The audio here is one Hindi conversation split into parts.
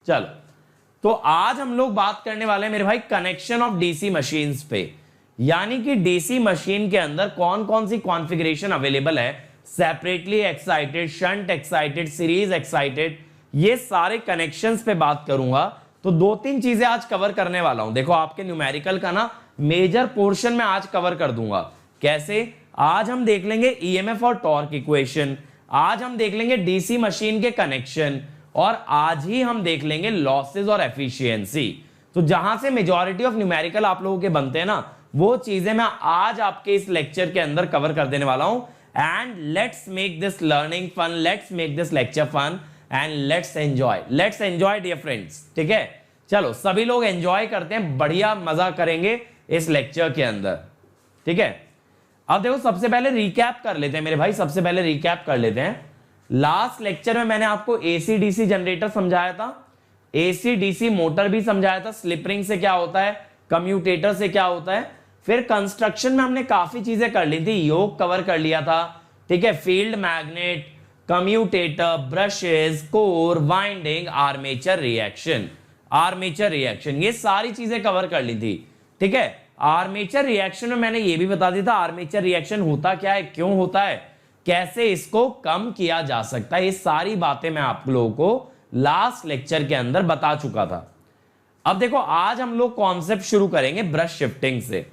चलो, तो आज हम लोग बात करने वाले हैं मेरे भाई कनेक्शन ऑफ डीसी मशीन्स पे, यानी कि डीसी मशीन के अंदर कौन कौन सी कॉन्फ़िगरेशन अवेलेबल है, separately excited, shunt excited, series excited, ये सारे कनेक्शंस पे बात करूंगा। तो दो तीन चीजें आज कवर करने वाला हूं। देखो आपके न्यूमेरिकल का ना मेजर पोर्शन में आज कवर कर दूंगा। कैसे? आज हम देख लेंगे ईएमएफ और टॉर्क इक्वेशन, आज हम देख लेंगे डीसी मशीन के कनेक्शन, और आज ही हम देख लेंगे लॉसेस और एफिशिएंसी। तो जहां से मेजॉरिटी ऑफ न्यूमेरिकल आप लोगों के बनते हैं ना, वो चीजें मैं आज आपके इस लेक्चर के अंदर कवर कर देने वाला हूं। And let's make this learning fun, let's make this lecture fun and let's enjoy dear friends. ठीक है, चलो सभी लोग एंजॉय करते हैं, बढ़िया मजा करेंगे इस लेक्चर के अंदर। ठीक है, अब देखो सबसे पहले रिकैप कर लेते हैं मेरे भाई, सबसे पहले रिकैप कर लेते हैं। लास्ट लेक्चर में मैंने आपको एसी डीसी जनरेटर समझाया था, एसी डीसी मोटर भी समझाया था, स्लिप रिंग से क्या होता है, कम्यूटेटर से क्या होता है। फिर कंस्ट्रक्शन में हमने काफी चीजें कर ली थी, योक कवर कर लिया था। ठीक है, field magnet, commutator, brushes, core, winding, armature reaction, ये सारी चीजें कवर कर ली थी। ठीक है, आर्मेचर रिएक्शन में मैंने ये भी बता दिया था आर्मेचर रिएक्शन होता क्या है, क्यों होता है, कैसे इसको कम किया जा सकता है, ये सारी बातें मैं आप लोगों को लास्ट लेक्चर के अंदर बता चुका था। अब देखो आज हम लोग कॉन्सेप्ट शुरू करेंगे ब्रश शिफ्टिंग से।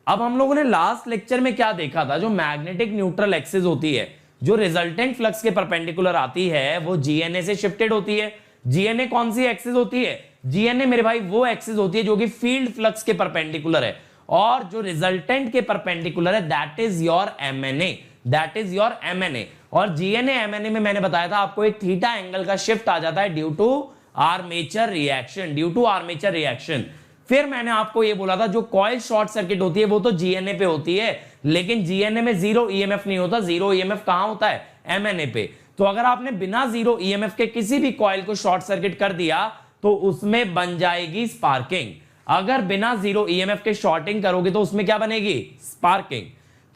अब हम लोगों ने लास्ट लेक्चर में क्या देखा था, जो मैग्नेटिक न्यूट्रल एक्सिस होती है, जो रिजल्टेंट फ्लक्स के परपेंडिकुलर आती है, वो जीएनए से शिफ्टेड होती है। जीएनए कौन सी एक्सिस होती है? जीएनए मेरे भाई वो एक्सिस होती है जो कि फील्ड फ्लक्स के परपेंडिकुलर है, और जो रिजल्टेंट के परपेंडिकुलर है दैट इज योर एमएनए। और जीएनए एमएनए में मैंने बताया था आपको एक थीटा एंगल का शिफ्ट आ जाता है ड्यू टू आर्मेचर रिएक्शन। फिर मैंने आपको ये बोला था जो कॉइल शॉर्ट सर्किट होती है वो तो जीएनए पे होती है, लेकिन जीएनए में जीरो ईएमएफ नहीं होता। जीरो ईएमएफ कहां होता है? एमएनए पे। तो अगर आपने बिना जीरो ईएमएफ के किसी भी कॉइल को शॉर्ट सर्किट कर दिया तो उसमें बन जाएगी स्पार्किंग। अगर बिना जीरो ईएमएफ के शॉर्टिंग करोगे तो उसमें क्या बनेगी? स्पार्किंग।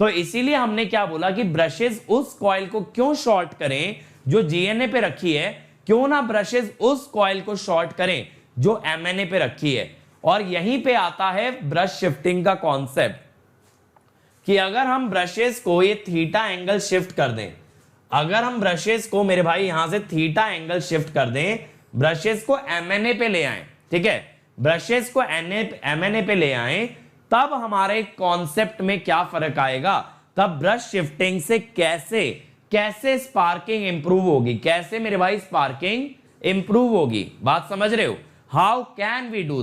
तो इसीलिए हमने क्या बोला कि ब्रशेस उस कॉइल को क्यों शॉर्ट करें जो जीएनए पे रखी है, क्यों ना ब्रशेस उस कॉइल को शॉर्ट करें जो एमएनए पे रखी है। और यहीं पे आता है ब्रश शिफ्टिंग का कॉन्सेप्ट, कि अगर हम ब्रशेस को ये थीटा एंगल शिफ्ट कर दें, अगर हम ब्रशेस को मेरे भाई यहां से थीटा एंगल शिफ्ट कर दें, ब्रशेस को एमएनए पे ले आए, ठीक है, ब्रशेस को एमएनए पे ले आए, तब हमारे कॉन्सेप्ट में क्या फर्क आएगा, तब ब्रश शिफ्टिंग से कैसे स्पार्किंग इंप्रूव होगी, कैसे मेरे भाई स्पार्किंग इंप्रूव होगी। बात समझ रहे हो? How can we do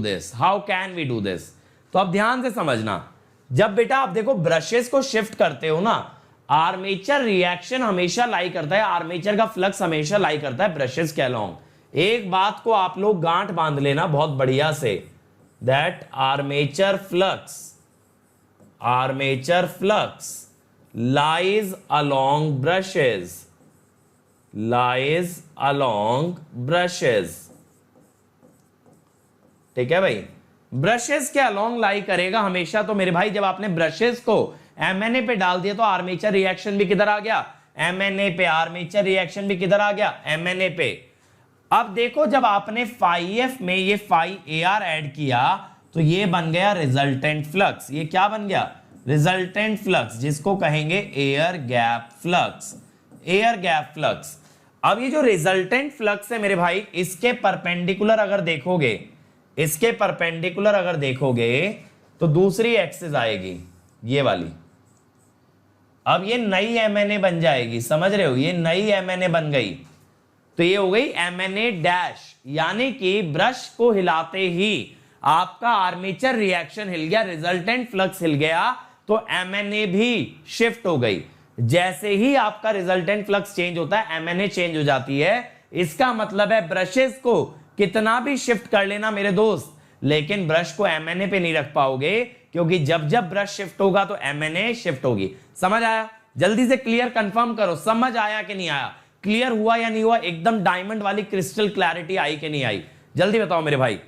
this? तो अब ध्यान से समझना, जब बेटा आप देखो ब्रशेस को शिफ्ट करते हो ना, आर्मेचर रिएक्शन हमेशा लाई करता है, आर्मेचर का फ्लक्स हमेशा लाई करता है ब्रशेस के अलोंग। एक बात को आप लोग गांठ बांध लेना बहुत बढ़िया से, that armature flux lies along brushes। ठीक है भाई, ब्रशेस के अलोंग लाई करेगा हमेशा। तो मेरे भाई जब आपने ब्रशेस को एमएनए पे डाल दिया तो आर्मेचर रिएक्शन भी किधर आ गया? एमएनए पे। आर्मेचर रिएक्शन भी किधर आ गया? एमएनए पे। अब देखो जब आपने फाई एफ में ये फाई ए आर एड किया तो ये बन गया रिजल्टेंट फ्लक्स। ये क्या बन गया? रिजल्टेंट फ्लक्स, जिसको कहेंगे एयर गैप फ्लक्स। अब ये जो रिजल्टेंट फ्लक्स है मेरे भाई, इसके परपेंडिकुलर अगर देखोगे तो दूसरी एक्सिस आएगी ये वाली। अब ये नई एमएनए बन जाएगी, समझ रहे हो? ये नई एमएनए बन गई, तो ये हो गई एमएनए डैश, यानी कि ब्रश को हिलाते ही आपका आर्मेचर रिएक्शन हिल गया, रिजल्टेंट फ्लक्स हिल गया, तो एमएनए भी शिफ्ट हो गई। जैसे ही आपका रिजल्टेंट फ्लक्स चेंज होता है, एमएनए चेंज हो जाती है। इसका मतलब है ब्रशेस को कितना भी शिफ्ट कर लेना मेरे दोस्त, लेकिन ब्रश को एमएनए पे नहीं रख पाओगे, क्योंकि जब ब्रश शिफ्ट होगा तो एमएनए शिफ्ट होगी। समझ आया? जल्दी से क्लियर कंफर्म करो, समझ आया कि नहीं आया, क्लियर हुआ या नहीं हुआ, एकदम डायमंड वाली क्रिस्टल क्लैरिटी आई कि नहीं आई, जल्दी बताओ मेरे भाई।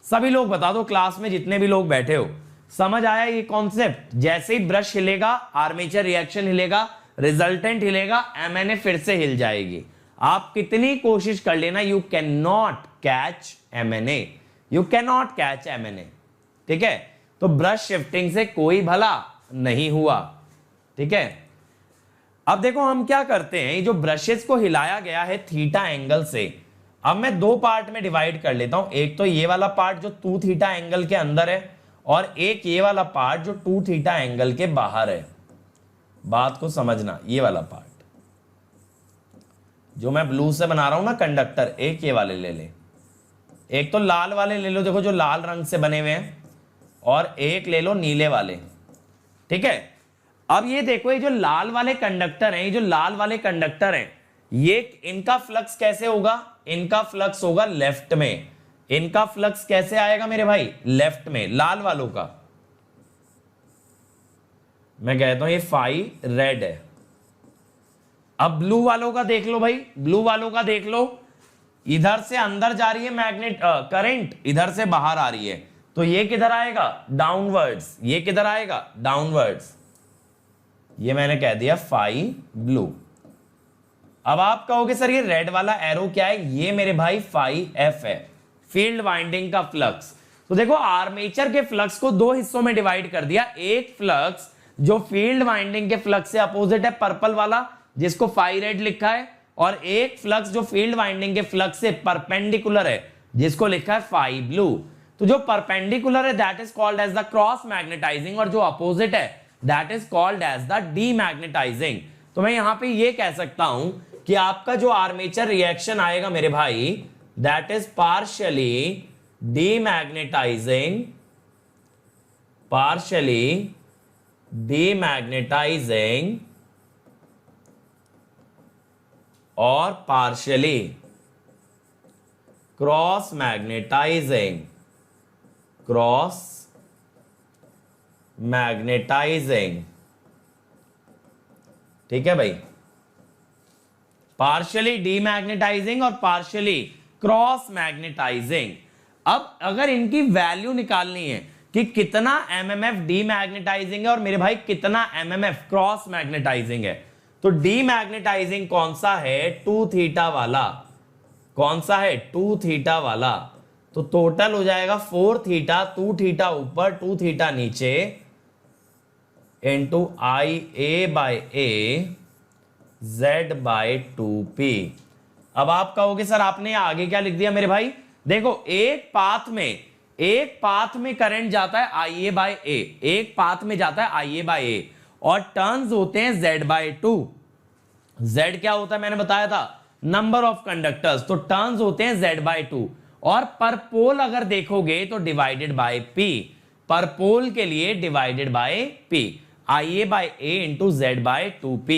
सभी लोग बता दो, क्लास में जितने भी लोग बैठे हो, समझ आया ये कॉन्सेप्ट? जैसे ही ब्रश हिलेगा, आर्मेचर रिएक्शन हिलेगा, रिजल्टेंट हिलेगा, एमएनए फिर से हिल जाएगी। आप कितनी कोशिश कर लेना, you can not catch MNA, you can not catch MNA. ठीक है, तो ब्रश शिफ्टिंग से कोई भला नहीं हुआ। ठीक है, अब देखो हम क्या करते हैं, ये जो ब्रशेस को हिलाया गया है थीटा एंगल से, अब मैं दो पार्ट में डिवाइड कर लेता हूं। एक तो ये वाला पार्ट जो 2 थीटा एंगल के अंदर है, और एक ये वाला पार्ट जो 2 थीटा एंगल के बाहर है। बात को समझना, ये वाला पार्ट जो मैं ब्लू से बना रहा हूं ना कंडक्टर, एक ये वाले ले ले, एक तो लाल वाले ले लो, देखो जो लाल रंग से बने हुए हैं, और एक ले लो नीले वाले। ठीक है, अब ये देखो ये जो लाल वाले कंडक्टर हैं, ये जो लाल वाले कंडक्टर हैं, ये इनका फ्लक्स कैसे होगा, इनका फ्लक्स होगा लेफ्ट में। इनका फ्लक्स कैसे आएगा मेरे भाई, लेफ्ट में, लाल वालों का। मैं कहता हूं ये फाई रेड है। अब ब्लू वालों का देख लो भाई, ब्लू वालों का देख लो, इधर से अंदर जा रही है मैग्नेट करंट, इधर से बाहर आ रही है, तो ये किधर आएगा, डाउनवर्ड्स। ये किधर आएगा, डाउनवर्ड्स। ये मैंने कह दिया फाई ब्लू। अब आप कहोगे सर ये रेड वाला एरो क्या है, ये मेरे भाई फाई एफ है, फील्ड वाइंडिंग का फ्लक्स। तो देखो आर्मेचर के फ्लक्स को दो हिस्सों में डिवाइड कर दिया। एक फ्लक्स जो फील्ड वाइंडिंग के फ्लक्स से अपोजिट है, पर्पल वाला जिसको फाई रेड लिखा है, और एक फ्लक्स जो फील्ड वाइंडिंग के फ्लक्स से परपेंडिकुलर है, जिसको लिखा है फाई ब्लू। तो जो परपेंडिकुलर है that is called as the cross magnetising, और जो अपोजिट है that is called as the demagnetising. तो मैं यहां पे ये कह सकता हूं कि आपका जो आर्मेचर रिएक्शन आएगा मेरे भाई, that is partially demagnetizing, partially demagnetizing और partially cross magnetising, cross magnetizing. ठीक है भाई, पार्शियली डीमैग्नेटाइजिंग और पार्शियली क्रॉस मैग्नेटाइजिंग। अब अगर इनकी वैल्यू निकालनी है कि कितना एमएमएफ डीमैग्नेटाइजिंग है और मेरे भाई कितना एमएमएफ क्रॉस मैग्नेटाइजिंग है, तो डीमैग्नेटाइजिंग कौन सा है, 2 थीटा वाला। कौन सा है, 2 थीटा वाला। तो टोटल हो जाएगा 4 थीटा, 2 थीटा ऊपर 2 थीटा नीचे, into I A bye A Z by 2P। अब आप कहोगे सर आपने आगे क्या लिख दिया मेरे भाई, देखो एक पाथ में करंट जाता है IA बाय A, एक पाथ में जाता है IA बाय A, और टर्न्स होते हैं Z बाय 2। Z क्या होता है मैंने बताया था, नंबर ऑफ कंडक्टर्स, तो टर्न्स होते हैं Z बाय 2, और पर पोल अगर देखोगे तो डिवाइडेड बाय P, पर पोल के लिए divided by P, IA by A into Z by 2P।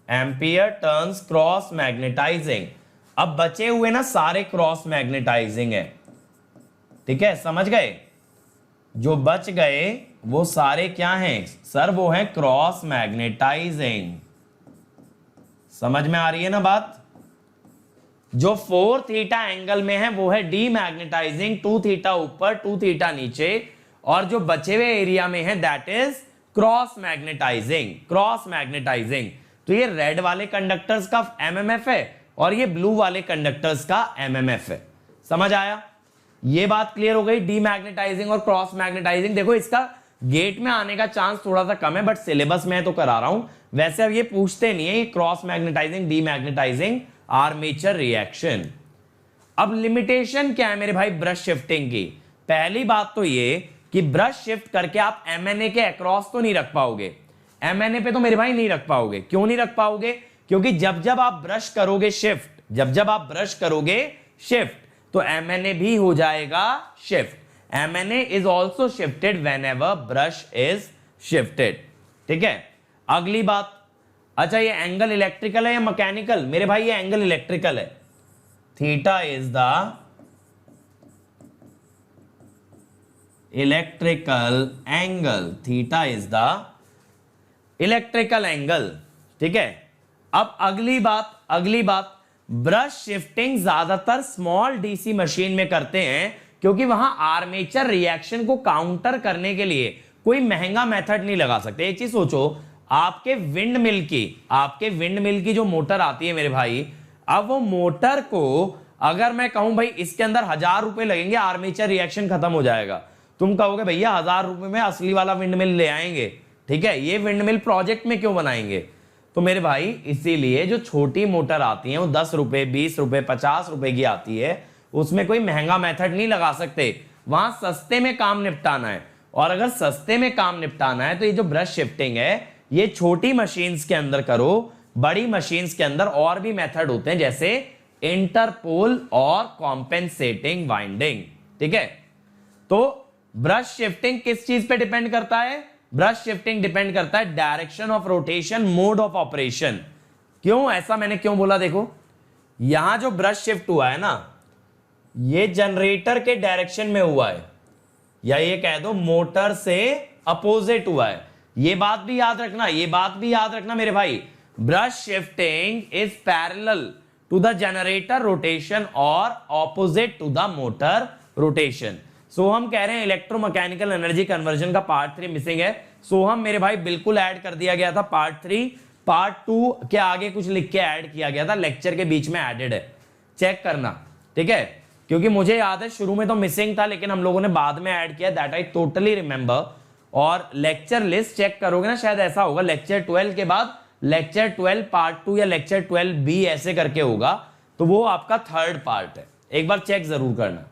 Ampere turns cross magnetising. अब बचे हुए ना सारे क्रॉस मैग्नेटाइजिंग है। ठीक है, समझ गए, जो बच गए वो सारे क्या हैं सर, वो हैं क्रॉस मैग्नेटाइजिंग। समझ में आ रही है ना बात। जो 4 थीटा एंगल में है वो है डीमैग्नेटाइजिंग, 2 थीटा ऊपर 2 थीटा नीचे, और जो बचे हुए एरिया में है that is cross magnetising, cross magnetising. तो ये रेड वाले कंडक्टर्स का एमएमएफ है और ये ब्लू वाले कंडक्टर्स का एमएमएफ है। समझ आया, ये बात क्लियर हो गई, डीमैग्नेटाइजिंग और क्रॉस मैग्नेटाइजिंग। देखो इसका गेट में आने का चांस थोड़ा सा कम है, बट सिलेबस में तो करा रहा हूं। वैसे अब ये पूछते नहीं है, ये cross magnetising demagnetising armature reaction. अब लिमिटेशन क्या है मेरे भाई ब्रश शिफ्टिंग की। पहली बात तो ये कि ब्रश शिफ्ट करके आप एमएनए के अक्रॉस तो नहीं रख पाओगे, एमएनए पे तो मेरे भाई नहीं रख पाओगे। क्यों नहीं रख पाओगे, क्योंकि जब जब आप ब्रश करोगे शिफ्ट, जब जब आप ब्रश करोगे शिफ्ट, तो एमएनए भी हो जाएगा shift. MNA is also shifted when ever brush is shifted. ठीक है, अगली बात, अच्छा ये एंगल इलेक्ट्रिकल है या मैकेनिकल, मेरे भाई ये एंगल इलेक्ट्रिकल है। Theta is the electrical angle, theta is the electrical angle. ठीक है, अब अगली बात, ब्रश शिफ्टिंग ज्यादातर स्मॉल डीसी मशीन में करते हैं, क्योंकि वहां आर्मेचर रिएक्शन को काउंटर करने के लिए कोई महंगा मेथड नहीं लगा सकते। एक चीज सोचो, आपके विंड मिल की जो मोटर आती है मेरे भाई, अब वो मोटर को अगर मैं कहूं भाई इसके अंदर 1000 रुपए लगेंगे, आर्मेचर रिएक्शन खत्म हो जाएगा, तुम कहोगे भैया 1000 रुपए में असली वाला विंड मिल ले आएंगे, ठीक है, ये विंड मिल प्रोजेक्ट में क्यों बनाएंगे? तो मेरे भाई इसीलिए जो छोटी मोटर आती है वो 10 रुपए 20 रुपए 50 रुपए की आती है, उसमें कोई महंगा मेथड नहीं लगा सकते, वहां सस्ते में काम निपटाना है। और अगर सस्ते में काम निपटाना है तो ये जो ब्रश शिफ्टिंग है ये छोटी मशीन्स के अंदर करो, बड़ी मशीन्स के अंदर और भी मेथड होते हैं जैसे इंटरपोल और कॉम्पेंसेटिंग वाइंडिंग, ठीक है। तो ब्रश शिफ्टिंग किस चीज पे डिपेंड करता है? ब्रश शिफ्टिंग डिपेंड करता है direction of rotation, mode of operation. क्यों ऐसा मैंने क्यों बोला? देखो यहां जो ब्रश शिफ्ट हुआ है ना, ये जनरेटर के डायरेक्शन में हुआ है, या ये कह दो मोटर से अपोजिट हुआ है। ये बात भी याद रखना, मेरे भाई, brush shifting is parallel to the generator rotation और opposite to the motor rotation. Soham कह रहे हैं इलेक्ट्रोमैकेनिकल एनर्जी कन्वर्जन का पार्ट 3 मिसिंग है। सोहम मेरे भाई बिल्कुल ऐड कर दिया गया था पार्ट 3, पार्ट 2 के आगे कुछ लिख के ऐड किया गया था, लेक्चर के बीच में एडेड है, चेक करना, ठीक है। क्योंकि मुझे याद है शुरू में तो मिसिंग था, लेकिन हम लोगों ने बाद में ऐड किया, दैट आई टोटली रिमेंबर। और लेक्चर लिस्ट चेक करोगे ना, शायद ऐसा होगा लेक्चर 12 के बाद लेक्चर 12 पार्ट 2 या लेक्चर 12B ऐसे करके होगा, तो वो आपका थर्ड पार्ट है, एक बार चेक जरूर करना,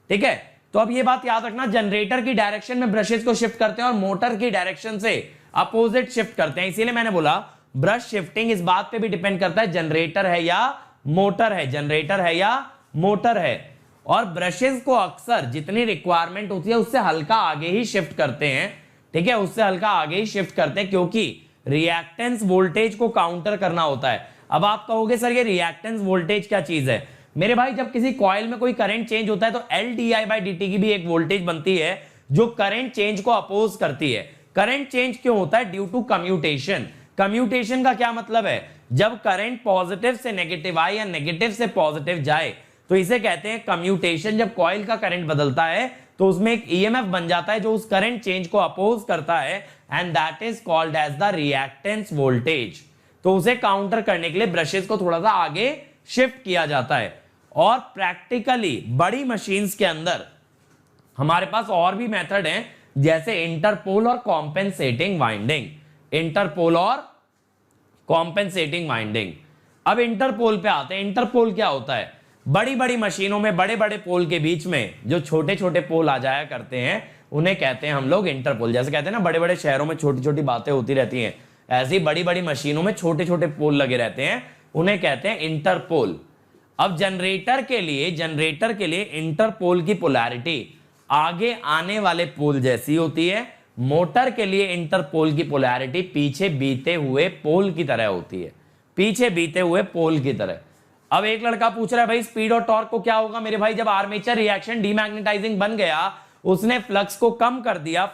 ठीक है। तो अब ये बात याद रखना, जनरेटर की डायरेक्शन में ब्रशेस को शिफ्ट करते हैं और मोटर की डायरेक्शन से अपोजिट शिफ्ट करते हैं। इसीलिए मैंने बोला ब्रश शिफ्टिंग इस बात पे भी डिपेंड करता है जनरेटर है या मोटर है, जनरेटर है या मोटर है। और ब्रशेस को अक्सर जितनी रिक्वायरमेंट होती है उससे हल्का आगे ही शिफ्ट करते हैं, ठीक है, उससे हल्का आगे ही शिफ्ट करते हैं, क्योंकि रिएक्टेंस वोल्टेज को काउंटर करना होता है। अब आप कहोगे सर ये रिएक्टेंस वोल्टेज क्या चीज है? मेरे भाई जब किसी कॉइल में कोई करंट चेंज होता है तो LdI/dt की भी एक वोल्टेज बनती है जो करंट चेंज को अपोज करती है। करंट चेंज क्यों होता है? Due to commutation. कम्यूटेशन का क्या मतलब है? जब करंट पॉजिटिव से नेगेटिव आए या नेगेटिव से पॉजिटिव जाए तो इसे कहते हैं कम्यूटेशन। जब कॉइल का करंट बदलता है तो उसमें एक EMF बन जाता है जो उस करंट चेंज को अपोज करता है, and that is called as the reactance voltage. तो उसे काउंटर करने के लिए ब्रशेस को थोड़ा सा आगे शिफ्ट किया जाता है। और प्रैक्टिकली बड़ी मशीन्स के अंदर हमारे पास और भी मेथड हैं, जैसे इंटरपोल और कॉम्पेंसेटिंग वाइंडिंग। इंटरपोल और कॉम्पेंसेटिंग वाइंडिंग। अब इंटरपोल पे आते हैं। इंटरपोल क्या होता है? बड़ी बड़ी मशीनों में बड़े बड़े पोल के बीच में जो छोटे छोटे पोल आ जाया करते हैं उन्हें कहते हैं हम लोग इंटरपोल। जैसे कहते हैं ना बड़े बड़े शहरों में छोटी छोटी बातें होती रहती हैं, ऐसी बड़ी बड़ी मशीनों में छोटे छोटे पोल लगे रहते हैं, उन्हें कहते हैं इंटरपोल। अब जनरेटर के लिए इंटरपोल की पोलैरिटी आगे आने वाले पोल जैसी होती है। मोटर के लिए इंटरपोल की पोलैरिटी पीछे बीते हुए पोल की तरह होती है, पीछे बीते हुए पोल की तरह। अब एक लड़का पूछ रहा है भाई स्पीड और टॉर्क को क्या होगा? मेरे भाई जब आर्मेचर रिएक्शन डीमैग्नेटाइजिंग बन गया, उसने फ्लक्स को कम कर दिया,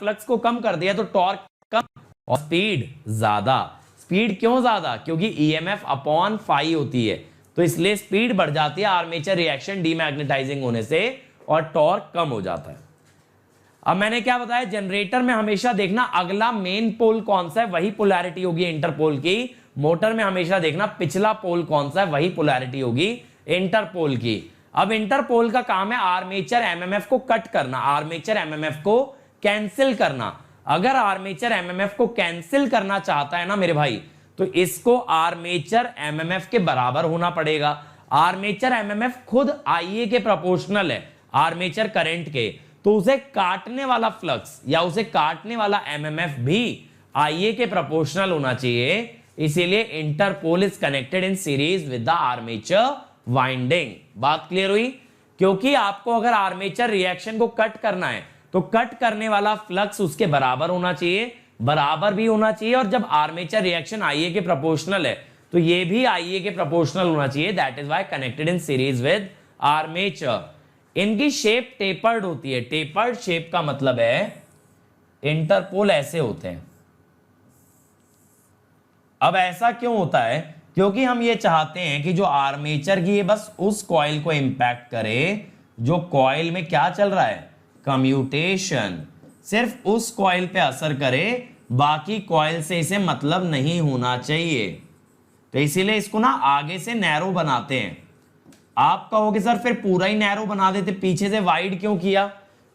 तो टॉर्क कम और स्पीड ज्यादा। स्पीड क्यों ज्यादा? क्योंकि EMF अपॉन फाई होती है, तो इसलिए स्पीड बढ़ जाती है आर्मेचर रिएक्शन डीमैग्नेटाइजिंग होने से, और टॉर्क कम हो जाता है। अब मैंने क्या बताया, जनरेटर में हमेशा देखना अगला मेन पोल कौन सा है वही पोलैरिटी होगी इंटरपोल की। मोटर में हमेशा देखना पिछला पोल कौन सा है वही पोलैरिटी होगी इंटरपोल की। अब इंटरपोल का काम है आर्मेचर MMF को कट करना, आर्मेचर MMF को कैंसिल करना। अगर आर्मेचर MMF को कैंसिल करना चाहता है ना मेरे भाई, तो इसको आर्मेचर MMF के बराबर होना पड़ेगा। आर्मेचर MMF खुद IA के प्रोपोर्शनल है आर्मेचर करंट के, तो उसे काटने वाला फ्लक्स या उसे काटने वाला MMF भी IA के प्रोपोर्शनल होना चाहिए। इसीलिए interpole is connected in series with the armature winding. बात क्लियर हुई? क्योंकि आपको अगर आर्मेचर रिएक्शन को कट करना है तो कट करने वाला फ्लक्स उसके बराबर होना चाहिए, बराबर भी होना चाहिए। और जब आर्मेचर रिएक्शन IA के प्रोपोर्शनल है तो ये भी IA के प्रोपोर्शनल होना चाहिए, that is why connected in series with armature. इनकी शेप टेपर्ड होती है। टेपर्ड शेप का मतलब है इंटरपोल ऐसे होते हैं। अब ऐसा क्यों होता है? क्योंकि हम ये चाहते हैं कि जो आर्मेचर की ये बस उस कॉइल को इंपैक्ट करे जो कॉइल में क्या चल रहा है, कम्यूटेशन, सिर्फ उस कॉइल पे असर करे बाकी कॉइल से इसे मतलब नहीं होना चाहिए। तो इसीलिए इसको ना आगे से नैरो बनाते हैं। आप कहोगे सर फिर पूरा ही नैरो बना देते, पीछे से वाइड क्यों किया?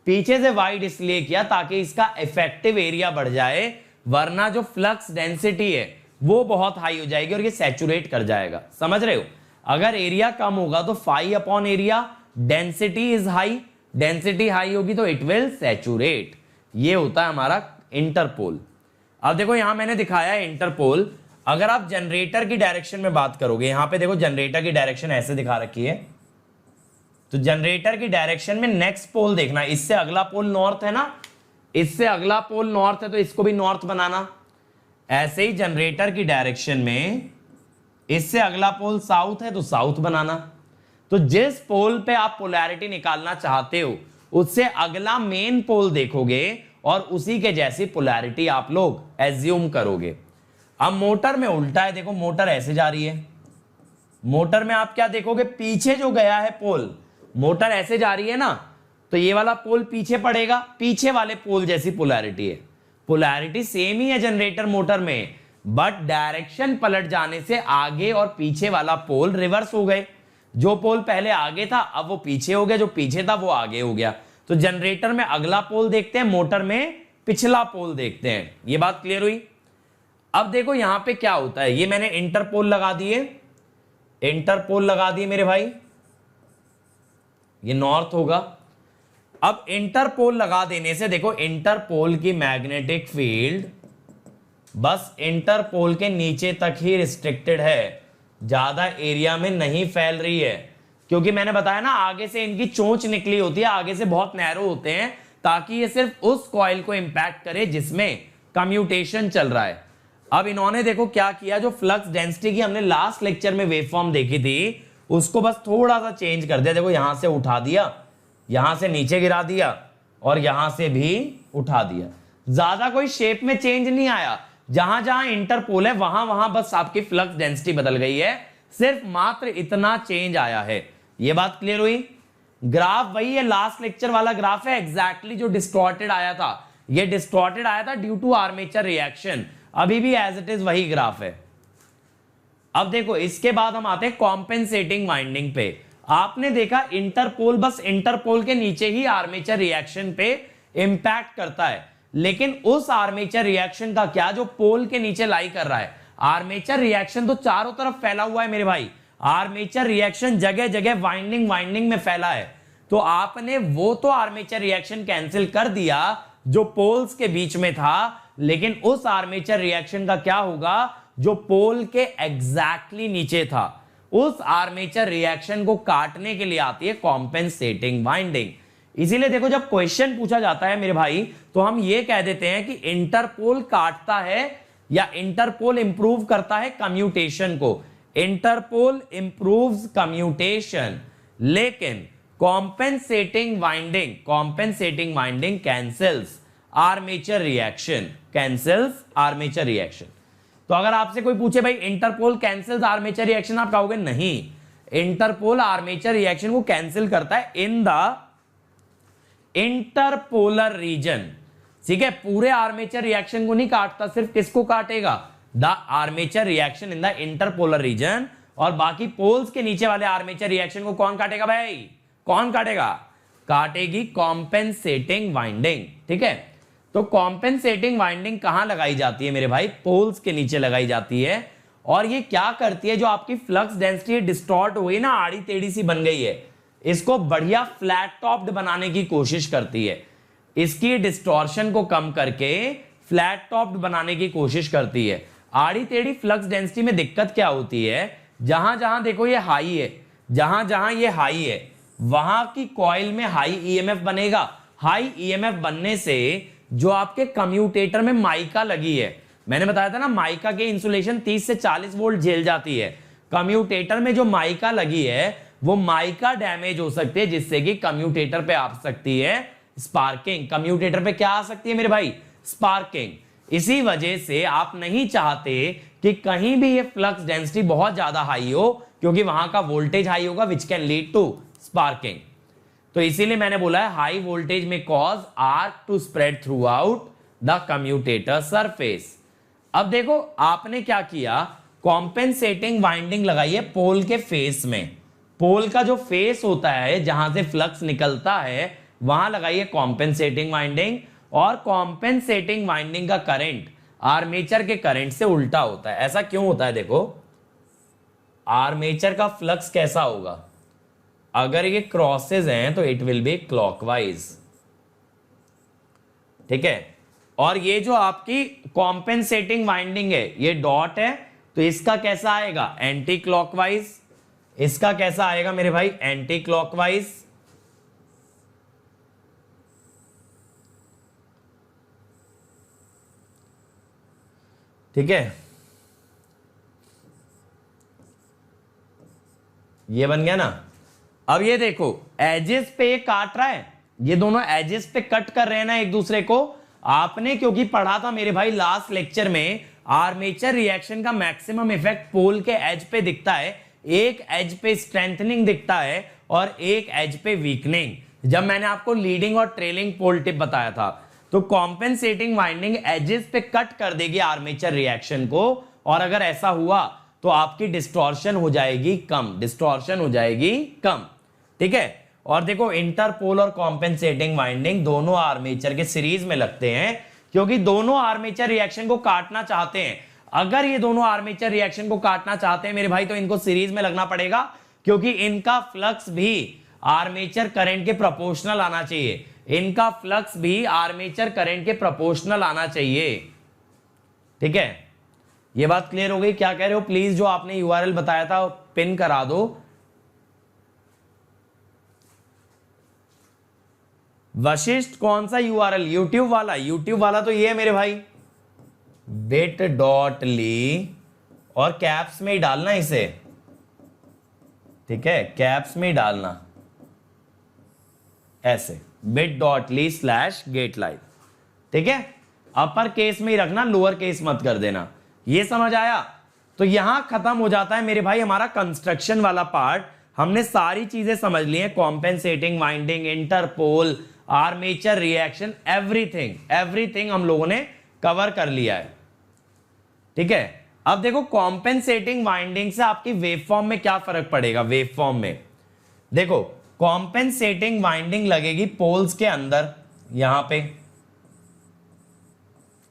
पीछे से वाइड इसलिए किया ताकि इसका इफेक्टिव एरिया बढ़ जाए, वरना जो फ्लक्स डेंसिटी है वो बहुत हाई हो जाएगी और ये सैचुरेट कर जाएगा। समझ रहे हो? अगर एरिया कम होगा तो phi upon area, density is high, density high होगी तो इट विल सैचुरेट। ये होता है हमारा इंटरपोल। अब देखो यहां मैंने दिखाया है इंटरपोल। अगर आप जनरेटर की डायरेक्शन में बात करोगे, यहां पे देखो जनरेटर की डायरेक्शन ऐसे दिखा रखी है, तो जनरेटर की डायरेक्शन में नेक्स्ट पोल देखना, इससे अगला पोल नॉर्थ है ना, इससे अगला पोल नॉर्थ है तो इसको भी नॉर्थ बनाना। ऐसे ही जनरेटर की डायरेक्शन में इससे अगला पोल साउथ है तो साउथ बनाना। तो जिस पोल पे आप पोलैरिटी निकालना चाहते हो उससे अगला मेन पोल देखोगे और उसी के जैसी पोलैरिटी आप लोग एज्यूम करोगे। अब मोटर में उल्टा है, देखो मोटर ऐसे जा रही है, मोटर में आप क्या देखोगे, पीछे जो गया है पोल, मोटर ऐसे जा रही है ना, तो ये वाला पोल पीछे पड़ेगा, पीछे वाले पोल जैसी पोलैरिटी है। पोलैरिटी सेम ही है जनरेटर मोटर में, बट डायरेक्शन पलट जाने से आगे और पीछे वाला पोल रिवर्स हो गए। जो पोल पहले आगे था अब वो पीछे हो गया, जो पीछे था वो आगे हो गया। तो जनरेटर में अगला पोल देखते हैं, मोटर में पिछला पोल देखते हैं। ये बात क्लियर हुई? अब देखो यहां पे क्या होता है, ये मैंने इंटरपोल लगा दिए, इंटरपोल लगा दिए मेरे भाई, ये नॉर्थ होगा। अब इंटरपोल लगा देने से देखो इंटरपोल की मैग्नेटिक फील्ड बस इंटरपोल के नीचे तक ही रिस्ट्रिक्टेड है, ज्यादा एरिया में नहीं फैल रही है। क्योंकि मैंने बताया ना आगे से इनकी चोंच निकली होती है, आगे से बहुत नैरो होते हैं ताकि ये सिर्फ उस कॉइल को इंपैक्ट करे जिसमें कम्यूटेशन चल रहा है। अब इन्होंने देखो क्या किया, जो फ्लक्स डेंसिटी की हमने लास्ट लेक्चर में वेवफॉर्म देखी थी उसको बस थोड़ा सा चेंज कर दिया। देखो यहां से उठा दिया, यहां से नीचे गिरा दिया और यहां से भी उठा दिया। ज्यादा कोई शेप में चेंज नहीं आया, जहां जहां इंटरपोल है वहां वहां बस आपकी फ्लक्स डेंसिटी बदल गई है, सिर्फ मात्र इतना चेंज आया है। ये बात क्लियर हुई? ग्राफ वही है, लास्ट लेक्चर वाला ग्राफ है एग्जैक्टली जो डिस्टॉर्टेड आया था। ये डिस्टॉर्टेड आया था ड्यू टू आर्मेचर रिएक्शन, अभी भी एज इट इज वही ग्राफ है। अब देखो इसके बाद हम आते हैं कॉम्पेंसेटिंग वाइंडिंग पे। आपने देखा इंटरपोल बस इंटरपोल के नीचे ही आर्मेचर रिएक्शन पे इंपैक्ट करता है, लेकिन उस आर्मेचर रिएक्शन का क्या जो पोल के नीचे लाई कर रहा है। आर्मेचर रिएक्शन तो चारों तरफ फैला हुआ है मेरे भाई, आर्मेचर रिएक्शन जगह जगह वाइंडिंग वाइंडिंग में फैला है। तो आपने वो तो आर्मेचर रिएक्शन कैंसिल कर दिया जो पोल्स के बीच में था, लेकिन उस आर्मेचर रिएक्शन का क्या होगा जो पोल के एग्जैक्टली नीचे था। उस आर्मेचर रिएक्शन को काटने के लिए आती है कॉम्पेंसेटिंग वाइंडिंग। इसीलिए देखो जब क्वेश्चन पूछा जाता है मेरे भाई तो हम ये कह देते हैं कि इंटरपोल काटता है या इंटरपोल इंप्रूव करता है कम्यूटेशन को। इंटरपोल इंप्रूव्स कम्यूटेशन, लेकिन compensating winding cancels armature reaction, cancels armature reaction. तो अगर आपसे कोई पूछे भाई इंटरपोल कैंसल्स आर्मेचर रिएक्शन, आप कहोगे नहीं, इंटरपोल आर्मेचर रिएक्शन को कैंसिल करता है इन द इंटरपोलर रीजन। ठीक है, पूरे आर्मेचर रिएक्शन को नहीं काटता, सिर्फ किसको काटेगा, the armature reaction in the interpolar region. और बाकी पोल्स के नीचे वाले आर्मेचर रिएक्शन को कौन काटेगा भाई, कौन काटेगा, काटेगी कॉम्पेंसेटिंग वाइंडिंग। ठीक है, तो कॉम्पेंसेटिंग वाइंडिंग कहां लगाई जाती है मेरे भाई, पोल्स के नीचे लगाई जाती है। और ये क्या करती है, जो आपकी फ्लक्स डेंसिटी डिस्टॉर्ट हुई ना, आड़ी टेढ़ी सी बन गई है, इसको बढ़िया फ्लैट टॉप्ड बनाने की कोशिश करती है। इसकी डिस्टॉर्शन को कम करके फ्लैट टॉप्ड बनाने की कोशिश करती है। आड़ी टेढ़ी फ्लक्स डेंसिटी में दिक्कत क्या होती है, जहां जहां देखो ये हाई है, जहां जहां ये हाई है वहां की कॉइल में हाई ईएमएफ बनेगा। हाई ईएमएफ बनने से जो आपके कम्यूटेटर में माइका लगी है, मैंने बताया था ना माइका के इंसुलेशन 30 से 40 वोल्ट झेल जाती है। कम्यूटेटर में जो माइका लगी है वो माइका डैमेज हो सकती है, जिससे कि कम्यूटेटर पे आ सकती है स्पार्किंग। कम्यूटेटर पे क्या आ सकती है मेरे भाई, स्पार्किंग। इसी वजह से आप नहीं चाहते कि कहीं भी ये फ्लक्स डेंसिटी बहुत ज्यादा हाई हो, क्योंकि वहां का वोल्टेज हाई होगा which can lead to sparking. तो इसीलिए मैंने बोला है हाई वोल्टेज में cause arc to spread throughout the commutator surface. अब देखो आपने क्या किया, कॉम्पेंसेटिंग वाइंडिंग लगाई है पोल के फेस में। पोल का जो फेस होता है जहां से फ्लक्स निकलता है वहां लगाइए कॉम्पेंसेटिंग वाइंडिंग, और कॉम्पेंसेटिंग वाइंडिंग का करंट आर्मेचर के करंट से उल्टा होता है। ऐसा क्यों होता है, देखो आर्मेचर का फ्लक्स कैसा होगा, अगर ये क्रॉसेस हैं तो इट विल बी क्लॉकवाइज, ठीक है। और ये जो आपकी कॉम्पेंसेटिंग वाइंडिंग है ये डॉट है, तो इसका कैसा आएगा, एंटी क्लॉकवाइज। इसका कैसा आएगा मेरे भाई, एंटी क्लॉकवाइज। ठीक है, ये बन गया ना। अब ये देखो एजेस पे ये काट रहा है, ये दोनों एजेस पे कट कर रहे हैं ना एक दूसरे को। आपने क्योंकि पढ़ा था मेरे भाई लास्ट लेक्चर में, आर्मेचर रिएक्शन का मैक्सिमम इफेक्ट पोल के एज पे दिखता है, एक एज पे स्ट्रेंथनिंग दिखता है और एक एज पे वीकनिंग। जब मैंने आपको लीडिंग और ट्रेलिंग पोल टिप बताया था, तो कॉम्पेंसेटिंग वाइंडिंग एजेस पे कट कर देगी आर्मेचर रिएक्शन को, और अगर ऐसा हुआ तो आपकी डिस्टॉर्शन हो जाएगी कम, डिस्टॉर्शन हो जाएगी कम, ठीक है। और देखो इंटरपोल और कॉम्पेंसेटिंग वाइंडिंग दोनों आर्मेचर के सीरीज में लगते हैं, क्योंकि दोनों आर्मेचर रिएक्शन को काटना चाहते हैं। अगर ये दोनों आर्मेचर रिएक्शन को काटना चाहते हैं मेरे भाई, तो इनको सीरीज में लगना पड़ेगा, क्योंकि इनका फ्लक्स भी आर्मेचर करंट के प्रोपोर्शनल आना चाहिए। इनका फ्लक्स भी आर्मेचर करंट के प्रोपोर्शनल आना चाहिए, ठीक है। ये बात क्लियर हो गई, क्या कह रहे हो प्लीज, जो आपने यूआरएल बताया था पिन करा दो। वशिष्ठ कौन सा यूआरएल, यूट्यूब वाला? यूट्यूब वाला तो ये है मेरे भाई, bit.ly, और कैप्स में ही डालना इसे, ठीक है, कैप्स में ही डालना ऐसे bit.ly/getlive, ठीक है। अपर केस में ही रखना, लोअर केस मत कर देना। ये समझ आया? तो यहां खत्म हो जाता है मेरे भाई हमारा कंस्ट्रक्शन वाला पार्ट। हमने सारी चीजें समझ ली हैं, compensating winding, interpole, armature reaction, everything हम लोगों ने कवर कर लिया है, ठीक है। अब देखो कॉम्पेंसेटिंग वाइंडिंग से आपकी वेवफॉर्म में क्या फर्क पड़ेगा। वेवफॉर्म में देखो कॉम्पेंसेटिंग वाइंडिंग लगेगी पोल्स के अंदर, यहां पे,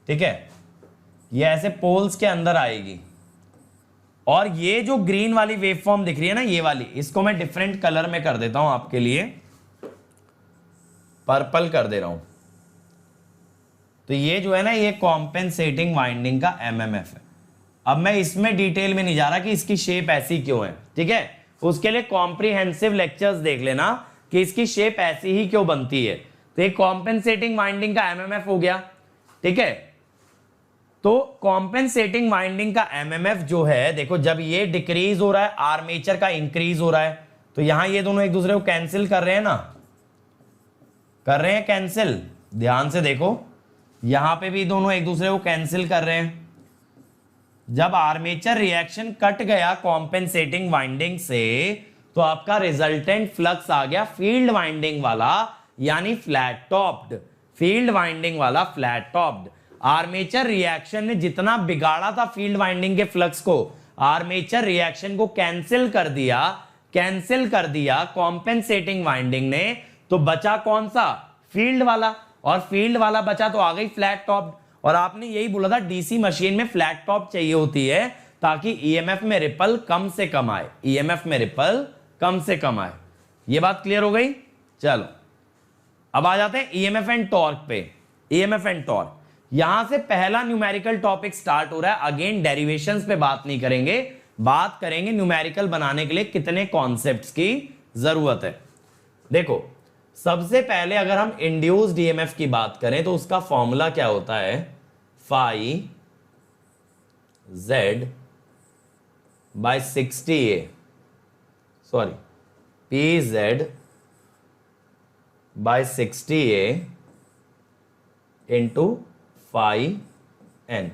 ठीक है, ये ऐसे पोल्स के अंदर आएगी। और ये जो ग्रीन वाली वेवफॉर्म दिख रही है ना, ये वाली, इसको मैं डिफरेंट कलर में कर देता हूं आपके लिए, पर्पल कर दे रहा हूं। तो ये जो है ना, ये कॉम्पेंसेटिंग वाइंडिंग का एमएमएफ है। अब मैं इसमें डिटेल में नहीं जा रहा कि इसकी शेप ऐसी क्यों है, ठीक है। उसके लिए कॉम्प्रिहेंसिव लेक्चर्स देख लेना कि इसकी शेप ऐसी ही क्यों बनती है। तो ये कॉम्पेंसेटिंग वाइंडिंग का एमएमएफ हो गया, ठीक है। तो कॉम्पेंसेटिंग वाइंडिंग का एमएमएफ जो है, देखो जब ये डिक्रीज हो रहा है, आर्मेचर का इंक्रीज हो रहा है, तो यहां ये दोनों एक दूसरे को कैंसिल कर रहे हैं ना, कर रहे हैं कैंसिल। ध्यान से देखो, यहां पे भी दोनों एक दूसरे को कैंसिल कर रहे हैं। जब आर्मेचर रिएक्शन कट गया कॉम्पेंसेटिंग वाइंडिंग से, तो आपका रिजल्टेंट फ्लक्स आ गया फील्ड वाइंडिंग वाला, यानी फ्लैट टॉप्ड, फील्ड वाइंडिंग वाला फ्लैट टॉप्ड। आर्मेचर रिएक्शन ने जितना बिगाड़ा था फील्ड वाइंडिंग के फ्लक्स को, आर्मेचर रिएक्शन को कैंसिल कर दिया कॉम्पेंसेटिंग वाइंडिंग ने, तो बचा कौन सा, फील्ड वाला, और फील्ड वाला बचा तो आ गई फ्लैट टॉप्ड। और आपने यही बोला था डीसी मशीन में फ्लैट टॉप चाहिए होती है, ताकि ईएमएफ में रिपल कम से कम आए, ईएमएफ में रिपल कम से कम आए। ये बात क्लियर हो गई? चलो अब आ जाते हैं ईएमएफ एंड टॉर्क पे। ईएमएफ एंड टॉर्क, यहां से पहला न्यूमेरिकल टॉपिक स्टार्ट हो रहा है। अगेन डेरिवेशंस पे बात नहीं करेंगे, बात करेंगे न्यूमेरिकल बनाने के लिए कितने कॉन्सेप्ट्स की जरूरत है। देखो सबसे पहले अगर हम इंड्यूस्ड ईएमएफ की बात करें तो उसका फॉर्मूला क्या होता है, phi Z by 60A, sorry P Z by 60A into phi N.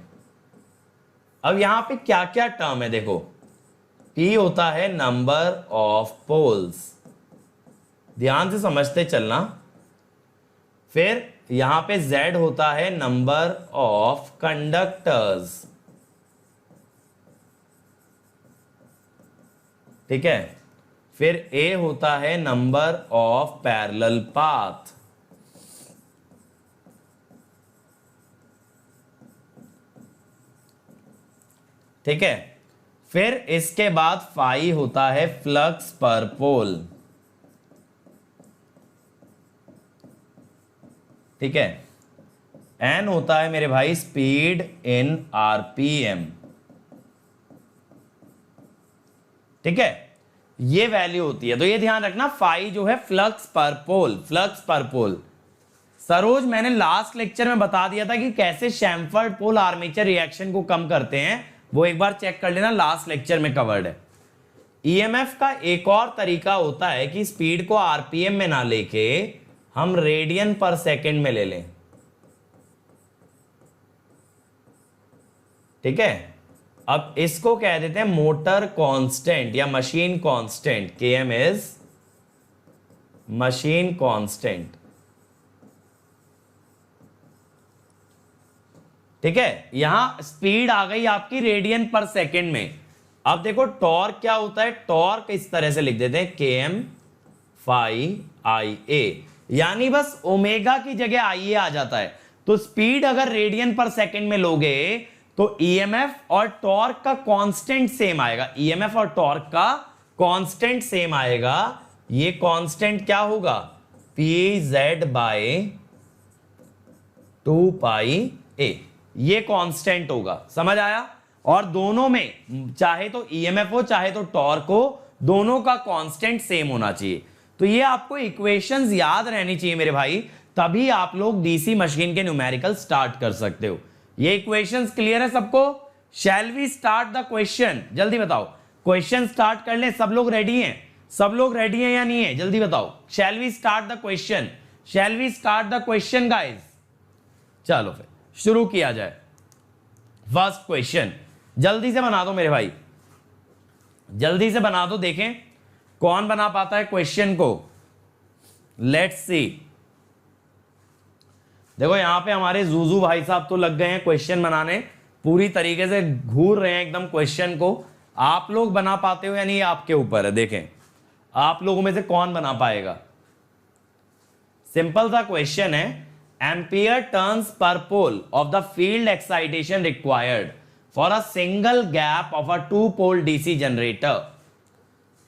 अब यहां पे क्या क्या टर्म है देखो, P होता है नंबर ऑफ पोल्स, ध्यान से समझते चलना। फिर यहां पे Z होता है नंबर ऑफ कंडक्टर्स, ठीक है। फिर A होता है नंबर ऑफ पैरेलल पाथ, ठीक है। फिर इसके बाद फाई होता है फ्लक्स पर पोल, ठीक है। एन होता है मेरे भाई स्पीड इन आरपीएम, ठीक है। ये वैल्यू होती है, तो ये ध्यान रखना, फाई जो है फ्लक्स पर पोल, फ्लक्स पर पोल। सरोज, मैंने लास्ट लेक्चर में बता दिया था कि कैसे शैम्फर्ड पोल आर्मेचर रिएक्शन को कम करते हैं, वो एक बार चेक कर लेना, लास्ट लेक्चर में कवर्ड है। ईएमएफ का एक और तरीका होता है कि स्पीड को आरपीएम में ना लेके हम रेडियन पर सेकंड में ले लें, ठीक है। अब इसको कह देते हैं मोटर कांस्टेंट या machine constant, KM is machine constant, ठीक है। यहां स्पीड आ गई आपकी रेडियन पर सेकंड में। अब देखो टॉर्क क्या होता है, टॉर्क इस तरह से लिख देते हैं केएम फाई आई ए, यानी बस ओमेगा की जगह आई ए आ जाता है। तो स्पीड अगर रेडियन पर सेकंड में लोगे तो ईएमएफ और टॉर्क का कांस्टेंट सेम आएगा, ईएमएफ और टॉर्क का कांस्टेंट सेम आएगा। ये कांस्टेंट क्या होगा, पी जेड बाय 2 पाई ए, ये कांस्टेंट होगा, समझ आया। और दोनों में चाहे तो ईएमएफ हो चाहे तो टॉर्क हो, दोनों का कांस्टेंट सेम होना चाहिए। तो ये आपको इक्वेशंस याद रहनी चाहिए मेरे भाई, तभी आप लोग डीसी मशीन के न्यूमेरिकल स्टार्ट कर सकते हो। ये इक्वेशंस क्लियर है सबको? Shall we start the question, जल्दी बताओ, क्वेश्चन स्टार्ट कर ले। सब लोग रेडी हैं? सब लोग रेडी हैं या नहीं है, जल्दी बताओ। Shall we start the question? Shall we start the question guys? चलो फिर शुरू किया जाए। फर्स्ट क्वेश्चन जल्दी से बना दो मेरे भाई, जल्दी से बना दो, देखें कौन बना पाता है क्वेश्चन को। Let's see. देखो यहां पे हमारे जूजू भाई साहब तो लग गए हैं क्वेश्चन बनाने, पूरी तरीके से घूर रहे हैं एकदम क्वेश्चन को। आप लोग बना पाते हो या नहीं, आपके ऊपर है। देखें आप लोगों में से कौन बना पाएगा। सिंपल सा क्वेश्चन है, ampere turns per pole of the field excitation required for a single gap of a 2 pole DC generator,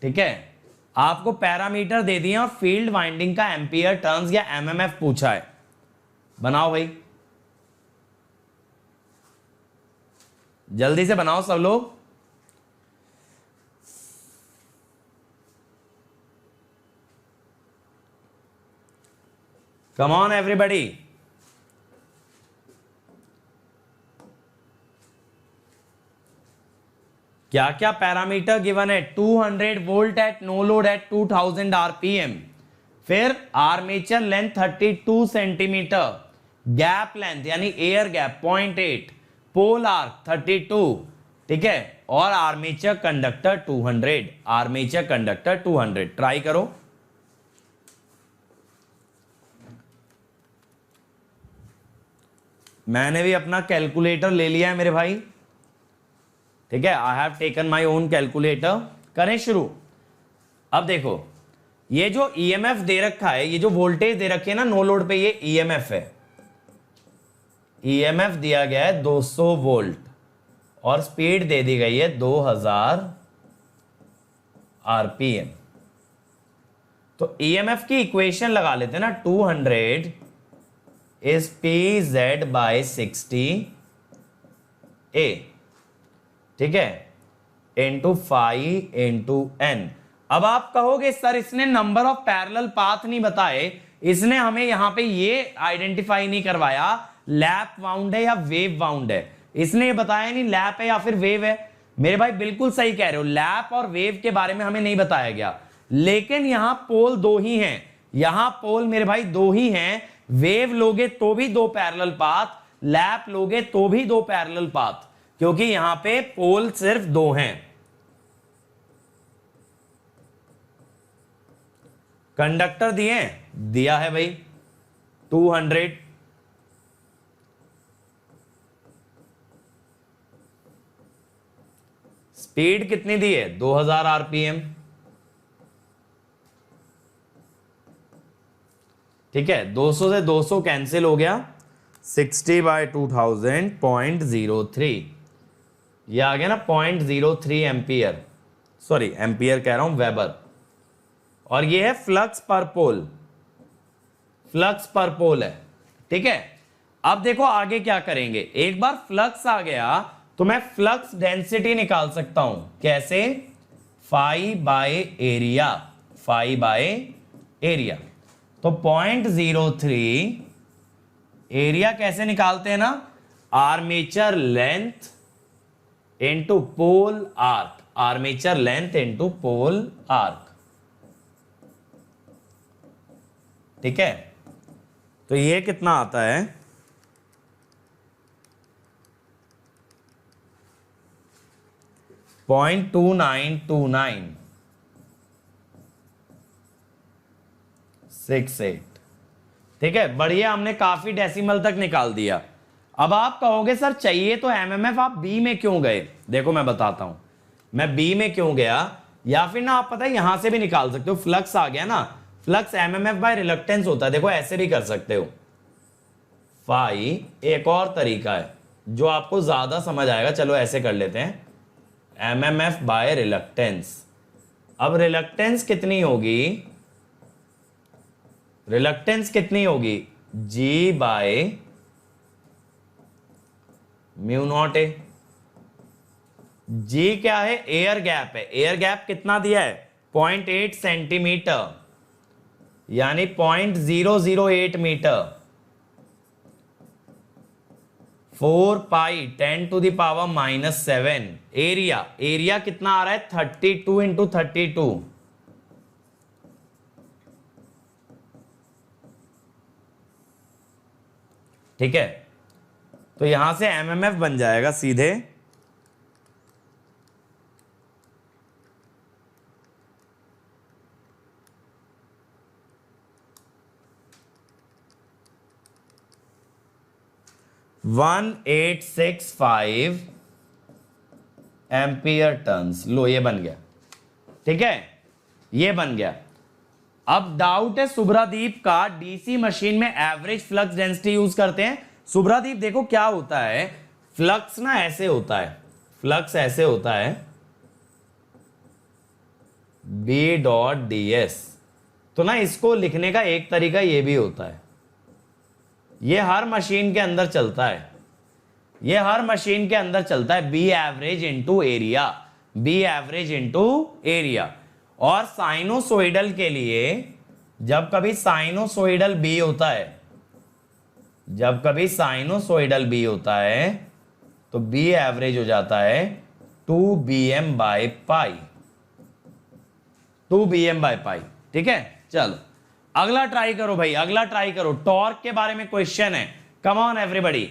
ठीक है। आपको पैरामीटर दे दिए और फील्ड वाइंडिंग का एम्पियर टर्न्स या एमएमएफ पूछा है। बनाओ भाई, जल्दी से बनाओ सब लोग। Come on everybody. क्या क्या पैरामीटर गिवन है? 200 volt at no load at 2000 RPM, फिर armature length 32 centimetre, gap length यानी एयर गैप 0.8, पोल आर्क 32, ठीक है, और armature conductor 200, armature conductor 200। Try करो। मैंने भी अपना कैलकुलेटर ले लिया है मेरे भाई, ठीक है। I have taken my own calculator. करें शुरू। अब देखो ये जो ईएमएफ दे रखा है, ये जो वोल्टेज दे रखी है ना नो लोड पे, ये ईएमएफ है। ईएमएफ दिया गया है 200 वोल्ट और स्पीड दे दी गई है 2000 आरपीएम। तो ईएमएफ की इक्वेशन लगा लेते हैं ना, 200 इज पी जेड बाय 60 ए, ठीक है, इंटू 5 इंटू एन। अब आप कहोगे सर इसने नंबर ऑफ पैरेलल पाथ नहीं बताए, इसने हमें यहां पे ये आइडेंटिफाई नहीं करवाया लैप वाउंड है या वेव वाउंड है, इसने ये बताया नहीं लैप है या फिर वेव है। मेरे भाई बिल्कुल सही कह रहे हो, लैप और वेव के बारे में हमें नहीं बताया गया, लेकिन यहां पोल दो ही हैं, यहां पोल मेरे भाई दो ही हैं। वेव लोगे तो भी 2 पैरेलल पाथ, लैप लोगे तो भी 2 पैरेलल पाथ, क्योंकि यहां पे पोल सिर्फ 2 हैं। कंडक्टर दिए, दिया है भाई 200, स्पीड कितनी दी है 2000 आरपीएम, ठीक है, 200 से 200 कैंसिल हो गया, 60/2000 0.03, ये आ गया ना 0.03 एम्पियर, सॉरी एम्पियर कह रहा हूं, वेबर। और ये है फ्लक्स पर पोल, फ्लक्स पर पोल है, ठीक है। अब देखो आगे क्या करेंगे, एक बार फ्लक्स आ गया तो मैं फ्लक्स डेंसिटी निकाल सकता हूं, कैसे, phi by area, phi by area. तो 0.03 एरिया कैसे निकालते हैं ना, armature length into pole arc, armature length into pole arc, ठीक है। तो ये कितना आता है, 0.292968, ठीक है, बढ़िया, हमने काफी डेसिमल तक निकाल दिया। अब आप कहोगे सर चाहिए तो एमएमएफ, आप बी में क्यों गए, देखो मैं बताता हूं मैं बी में क्यों गया, या फिर ना आप पता है यहां से भी निकाल सकते हो, फ्लक्स आ गया ना, फ्लक्स एमएमएफ बाय रिलक्टेंस होता है, देखो ऐसे भी कर सकते हो फाई, एक और तरीका है जो आपको ज्यादा समझ आएगा, चलो ऐसे कर लेते हैं, एमएमएफ बाय रिलक्टेंस। अब रिलक्टेंस कितनी होगी, रिलक्टेंस कितनी होगी, जी बाय म्यू नॉट ए, जी क्या है, एयर गैप है, एयर गैप कितना दिया है 0.8 सेंटीमीटर, यानी 0.008 मीटर, 4 पाई 10⁻⁻⁷। एरिया, एरिया कितना आ रहा है 32 इंटू 32, ठीक है। तो यहां से एमएमएफ बन जाएगा सीधे 1865 एम्पियर टर्न्स। लो ये बन गया, ठीक है, ये बन गया। अब डाउट है सुब्रादीप का, डीसी मशीन में एवरेज फ्लक्स डेंसिटी यूज करते हैं। सुब्रादीप देखो क्या होता है, फ्लक्स ना ऐसे होता है, फ्लक्स ऐसे होता है बी डॉट डी एस, तो ना इसको लिखने का एक तरीका ये भी होता है, ये हर मशीन के अंदर चलता है, ये हर मशीन के अंदर चलता है, B average into area, B average into area. और साइनोसोइडल के लिए जब कभी साइनोसोइडल बी होता है, जब कभी साइनोसोइडल बी होता है तो बी एवरेज हो जाता है 2bm by pi, 2bm by pi, ठीक है। चलो अगला ट्राई करो भाई, अगला ट्राई करो, टॉर्क के बारे में क्वेश्चन है, कम ऑन एवरीबॉडी।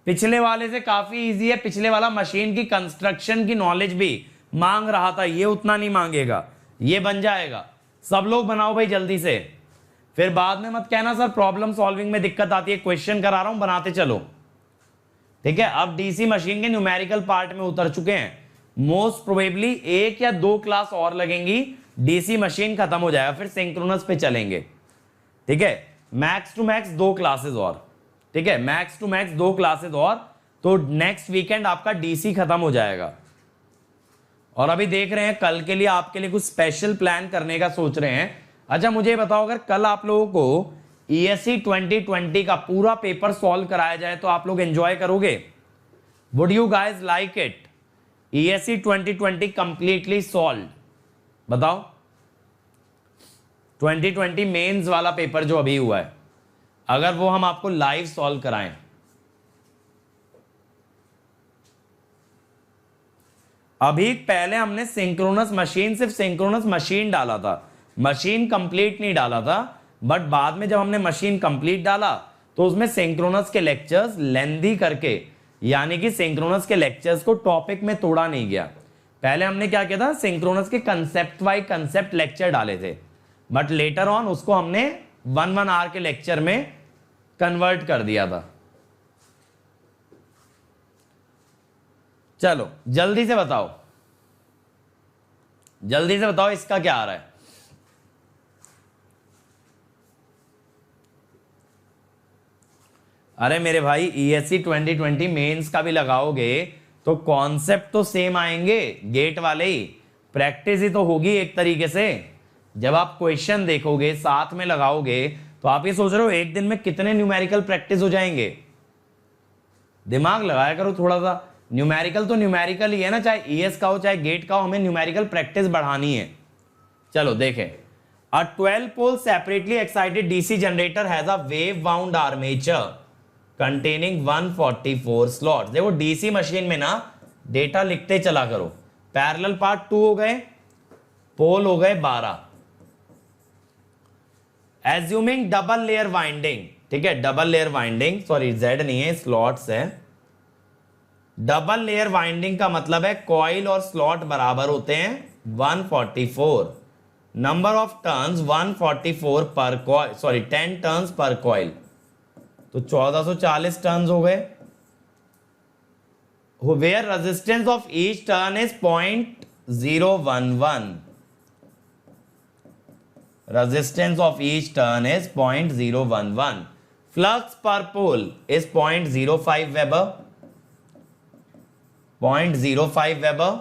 पिछले वाले से काफी इजी है, पिछले वाला मशीन की कंस्ट्रक्शन की नॉलेज भी मांग रहा था, ये उतना नहीं मांगेगा, ये बन जाएगा। सब लोग बनाओ भाई जल्दी से, फिर बाद में मत कहना सर प्रॉब्लम सॉल्विंग में दिक्कत आती है, क्वेश्चन करा रहा हूं बनाते चलो, ठीक है। अब डीसी मशीन के न्यूमेरिकल पार्ट में उतर चुके हैं, मोस्ट प्रोबेबली 1 या 2 क्लास और लगेंगी, डीसी मशीन खत्म हो जाएगा, फिर सिंक्रोनस पे चलेंगे, ठीक है। मैक्स टू मैक्स 2 क्लासेस और, ठीक है, मैक्स टू मैक्स 2 क्लासेस और, तो नेक्स्ट वीकेंड आपका डीसी खत्म हो जाएगा। और अभी देख रहे हैं कल के लिए आपके लिए कुछ स्पेशल प्लान करने का सोच रहे हैं। अच्छा मुझे बताओ, अगर कल आप लोगों को ईएससी 2020 का पूरा पेपर सॉल्व कराया जाए तो आप लोग एंजॉय करोगे? Would you guys like it? ESC 2020 completely solve, बताओ। 2020 मेंस वाला पेपर जो अभी हुआ है, अगर वो हम आपको लाइव सॉल्व कराएं, अभी पहले हमने सिंक्रोनस मशीन, सिर्फ सिंक्रोनस मशीन डाला था, मशीन कंप्लीट नहीं डाला था, बट बाद में जब हमने मशीन कंप्लीट डाला तो उसमें सिंक्रोनस के लेक्चर्स लेंदी करके, यानी कि सिंक्रोनस के लेक्चर्स को टॉपिक में तोड़ा नहीं गया। पहले हमने क्या किया था, सिंक्रोनस के कंसेप्ट वाइज कंसेप्ट लेक्चर डाले थे, बट लेटर ऑन उसको हमने 1 आवर के लेक्चर में कन्वर्ट कर दिया था। चलो जल्दी से बताओ, जल्दी से बताओ इसका क्या आ रहा है। अरे मेरे भाई ESC 2020 मेंस का भी लगाओगे तो कॉन्सेप्ट तो सेम आएंगे, गेट वाले ही, प्रैक्टिस ही तो होगी एक तरीके से। जब आप क्वेश्चन देखोगे साथ में लगाओगे तो आप ये सोच रहे हो एक दिन में कितने न्यूमेरिकल प्रैक्टिस हो जाएंगे। दिमाग लगाया करो थोड़ा सा। न्यूमेरिकल तो न्यूमेरिकल ही है ना, चाहे ES का हो चाहे गेट का हो, हमें न्यूमेरिकल प्रैक्टिस बढ़ानी है। चलो देखें, a 12 pole separately excited DC generator has a wave wound armature containing 144 slots. देखो DC मशीन में ना डेटा लिखते चला करो। पैरेलल पार्ट 2 हो गए, पोल हो गए 12। एज्यूमिंग डबल लेयर वाइंडिंग, ठीक है, double layer winding, sorry Z नहीं है, स्लॉट्स है। डबल लेयर वाइंडिंग का मतलब है कॉइल और स्लॉट बराबर होते हैं 144। Number of turns 144 per coil, sorry 10 turns per coil, तो 1440 टर्न्स हो गए। Where resistance of each turn is 0.011, resistance of each turn is 0.011। Flux per pole is 0.05 weber, 0.05 weber,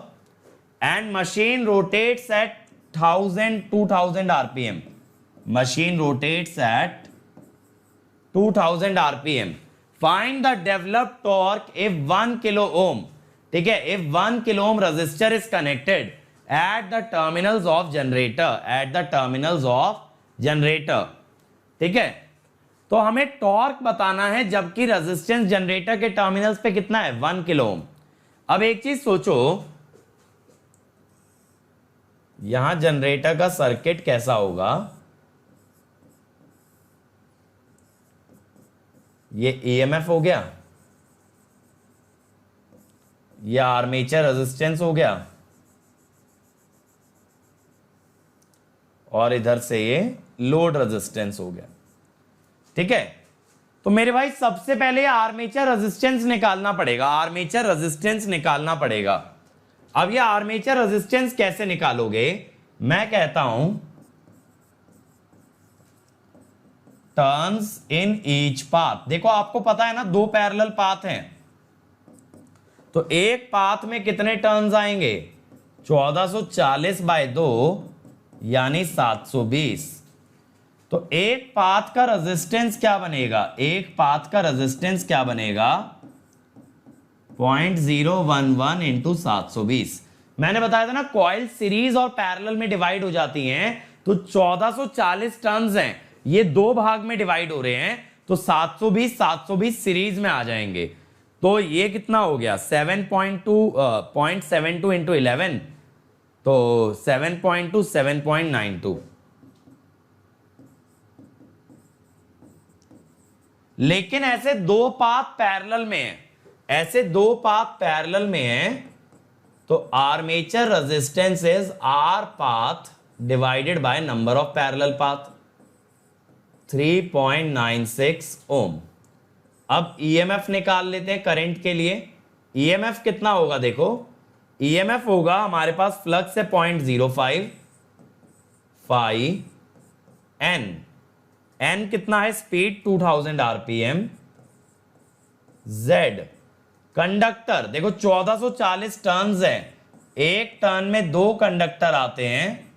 and machine rotates at 2000 RPM. Machine rotates at 2000 RPM. Find the developed torque if 1 kilo ohm, ठीक है, if 1 kilo ohm resistor is connected at the terminals of generator, at the terminals of generator, ठीक है। तो हमें टॉर्क बताना है जबकि रेजिस्टेंस जनरेटर के टर्मिनल्स पे कितना है, 1 किलो ओम। अब एक चीज सोचो, यहां जनरेटर का सर्किट कैसा होगा, ये EMF हो गया, ये आर्मेचर रेजिस्टेंस हो गया, और इधर से ये लोड रेजिस्टेंस हो गया, ठीक है। तो मेरे भाई सबसे पहले आर्मेचर रेजिस्टेंस निकालना पड़ेगा, आर्मेचर रेजिस्टेंस निकालना पड़ेगा। अब ये आर्मेचर रेजिस्टेंस कैसे निकालोगे, मैं कहता हूं टर्न्स इन ईच पाथ। देखो आपको पता है ना, दो पैरेलल पाथ हैं, तो एक पाथ में कितने टर्न्स आएंगे, 1440/2 यानी 720। तो एक पाथ का रेजिस्टेंस क्या बनेगा, एक पाथ का रेजिस्टेंस क्या बनेगा, 0.011 इंटू 720। मैंने बताया था ना कॉइल सीरीज और पैरेलल में डिवाइड हो जाती हैं, तो 1440 टर्न्स हैं, ये दो भाग में डिवाइड हो रहे हैं, तो 720 सीरीज में आ जाएंगे। तो ये कितना हो गया, 7.72 इंटू 11, तो 7.2 7.92। लेकिन ऐसे दो पाथ पैरेलल में है, ऐसे दो पाथ पैरेलल में है, तो armature resistance is our path divided by number of parallel path, 3.96 ओम। अब EMF निकाल लेते हैं करंट के लिए। EMF कितना होगा, देखो EMF होगा हमारे पास, फ्लक्स है 0.05 n, n कितना है, स्पीड 2000 RPM, Z कंडक्टर, देखो 1440 टर्न्स है, एक टर्न में दो कंडक्टर आते हैं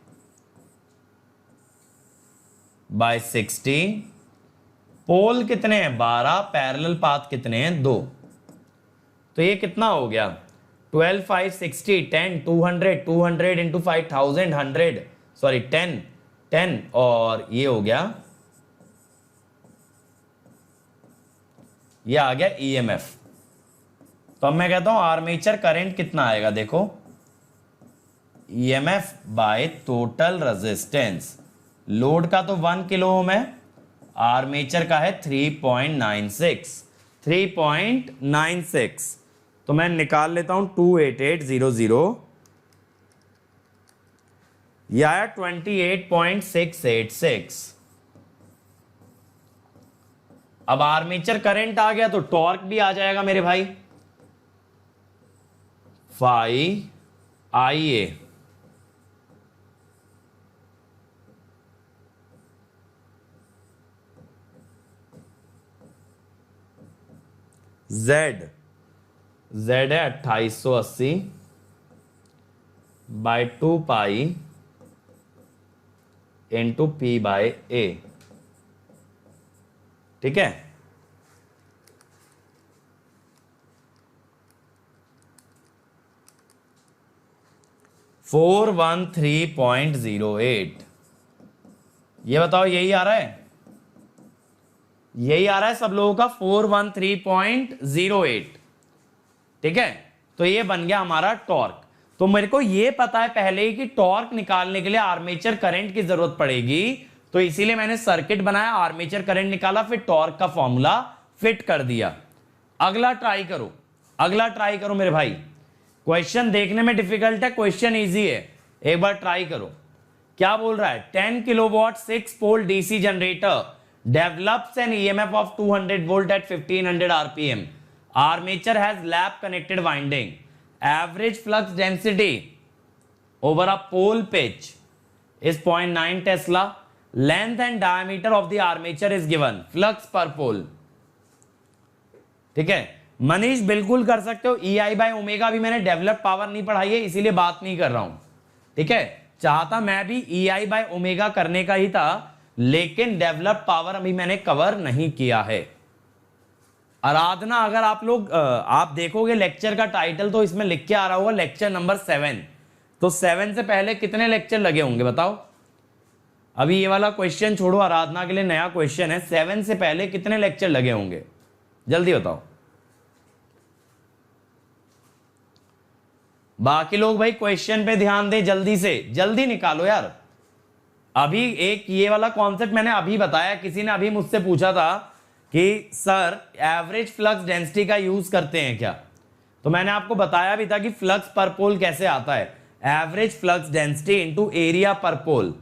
बाय 60। पोल कितने हैं, 12, पैरेलल पाथ कितने हैं, 2। तो ये कितना हो गया, 12 5 60 10 200 इंटू 5000 100, सॉरी 10 और ये हो गया, ये आ गया EMF। तो अब मैं कहता हूं आर्मेचर करंट कितना आएगा, देखो EMF by total resistance, load का तो 1 किलो ओम है, आर्मेचर का है 3.96। तो मैं निकाल लेता हूं 28800, यह आया 28.686। अब आर्मेचर करंट आ गया तो टॉर्क भी आ जाएगा मेरे भाई, phi IA जेड जेड है 2880 by 2 pi into P by A. ठीक है, फोर 413.08। ये बताओ यही आ रहा है, यही आ रहा है सब लोगों का 413.08। ठीक है, तो ये बन गया हमारा टॉर्क। तो मेरे को ये पता है पहले ही कि टॉर्क निकालने के लिए आर्मेचर करंट की जरूरत पड़ेगी, तो इसीलिए मैंने सर्किट बनाया, आर्मेचर करंट निकाला, फिर टॉर्क का फॉर्मूला फिट कर दिया। अगला ट्राई करो, अगला ट्राई करो मेरे भाई। क्वेश्चन देखने में डिफिकल्ट है, क्वेश्चन इजी है, एक बार ट्राई करो। क्या बोल रहा है, 10 kilowatt 6 pole DC generator develops an EMF of 200 volt at 1500 RPM. Armature has lap connected winding. Average flux density over a pole pitch is 0.9 Tesla. Length and diameter of the armature is given. Flux per pole. ठीक है मनीष, बिल्कुल कर सकते हो। EI बाय ओमेगा भी मैंने डेवलप पावर नहीं पढ़ाई है, इसीलिए बात नहीं कर रहा हूं। ठीक है, चाहता मैं भी EI बाय ओमेगा करने का ही था, लेकिन डेवलप पावर अभी मैंने कवर नहीं किया है। आराधना, अगर आप लोग आप देखोगे लेक्चर का टाइटल तो इसमें लिख के आ रहा होगा लेक्चर नंबर 7। तो 7 से पहले कितने लेक्चर लगे होंगे बताओ? अभी ये वाला क्वेश्चन छोड़ो, आराधना के लिए नया क्वेश्चन है। 7 से पहले कितने लेक्चर लगे होंगे, जल्दी बताओ। बाकी लोग भाई क्वेश्चन पे ध्यान दे, जल्दी से जल्दी निकालो यार। अभी एक ये वाला कॉन्सेप्ट मैंने अभी बताया, किसी ने अभी मुझसे पूछा था कि सर एवरेज फ्लक्स डेंसिटी का यूज करते हैं क्या, तो मैंने आपको बताया भी था कि फ्लक्स पर पोल कैसे आता है। Average flux density into area per pole,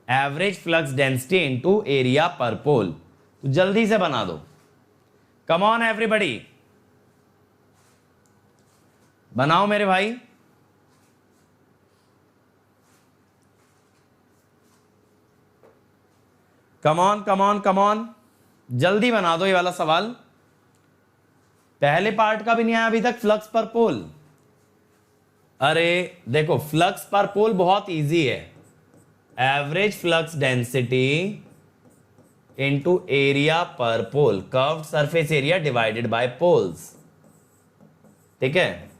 average flux density into area per pole. तो जल्दी से बना दो, कम ऑन एवरीबॉडी, बनाओ मेरे भाई। Come on come on come on, जल्दी बना दो ये वाला सवाल। पहले पार्ट का भी नहीं आया अभी तक, फ्लक्स पर पोल। अरे देखो, फ्लक्स पर पोल बहुत इजी है। Average flux density into area per pole, curved surface area divided by poles. ठीक है,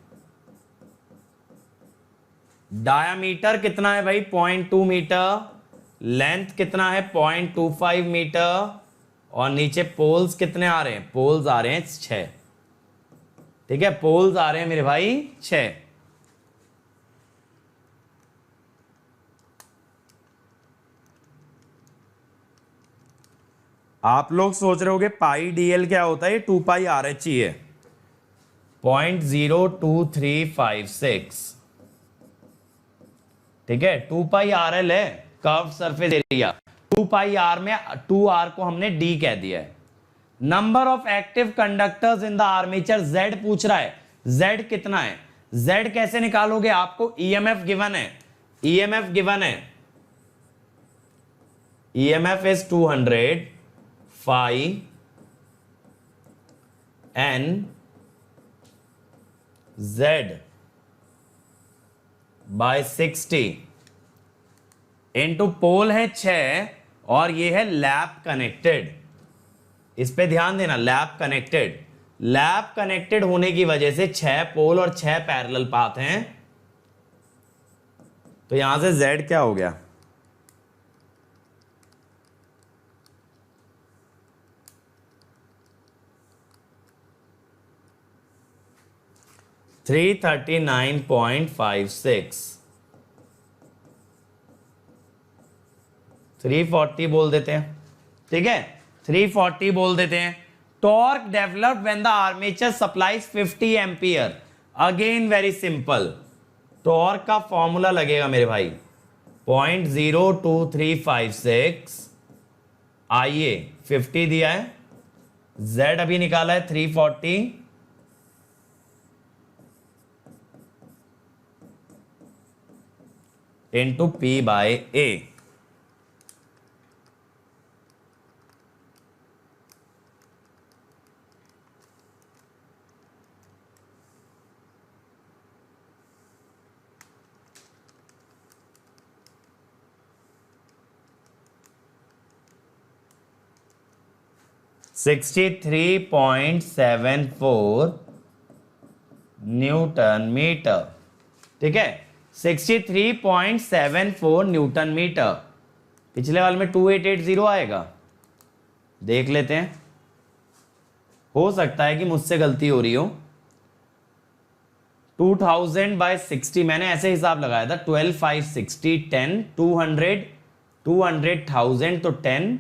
डायामीटर कितना है भाई, 0.2 मीटर। लेंथ कितना है, 0.25 मीटर। और नीचे पोल्स कितने आ रहे हैं, पोल्स आ रहे हैं 6। ठीक है, पोल्स आ रहे हैं मेरे भाई 6। आप लोग सोच रहे होगे पाई डीएल क्या होता है, 2 पाई आर एच ही है, 0.02356। ठीक है, 2 पाई आर एल है curve surface area, 2 pi R में 2 आर को हमने डी कह दिया है। Number of active conductors in the armature Z पूछ रहा है, जेड कितना है। जेड कैसे निकालोगे, आपको ईएमएफ गिवन है, ईएमएफ गिवन है, EMF is 200 phi N Z by 60 into pole है 6 और ये है लैप कनेक्टेड। इस पे ध्यान देना, लैप कनेक्टेड, लैप कनेक्टेड होने की वजह से 6 पोल और 6 पैरेलल पाथ हैं। तो यहां से Z क्या हो गया, $339.56, 340 बोल देते हैं। ठीक है, 340 बोल देते हैं। Torque developed when the armature supplies 50 ampere. Again very simple, torque का फॉर्मूला लगेगा मेरे भाई 0.02356, आइए 50 दिया है, Z अभी निकाला है 340 into P by A। 63.74 newton metre. ठीक है, 63.74 न्यूटन मीटर। पिछले वाले में 2880 आएगा, देख लेते हैं, हो सकता है कि मुझसे गलती हो रही हो। 2000/60 मैंने ऐसे हिसाब लगाया था, 12 5 60 10 200 200,000 तो 10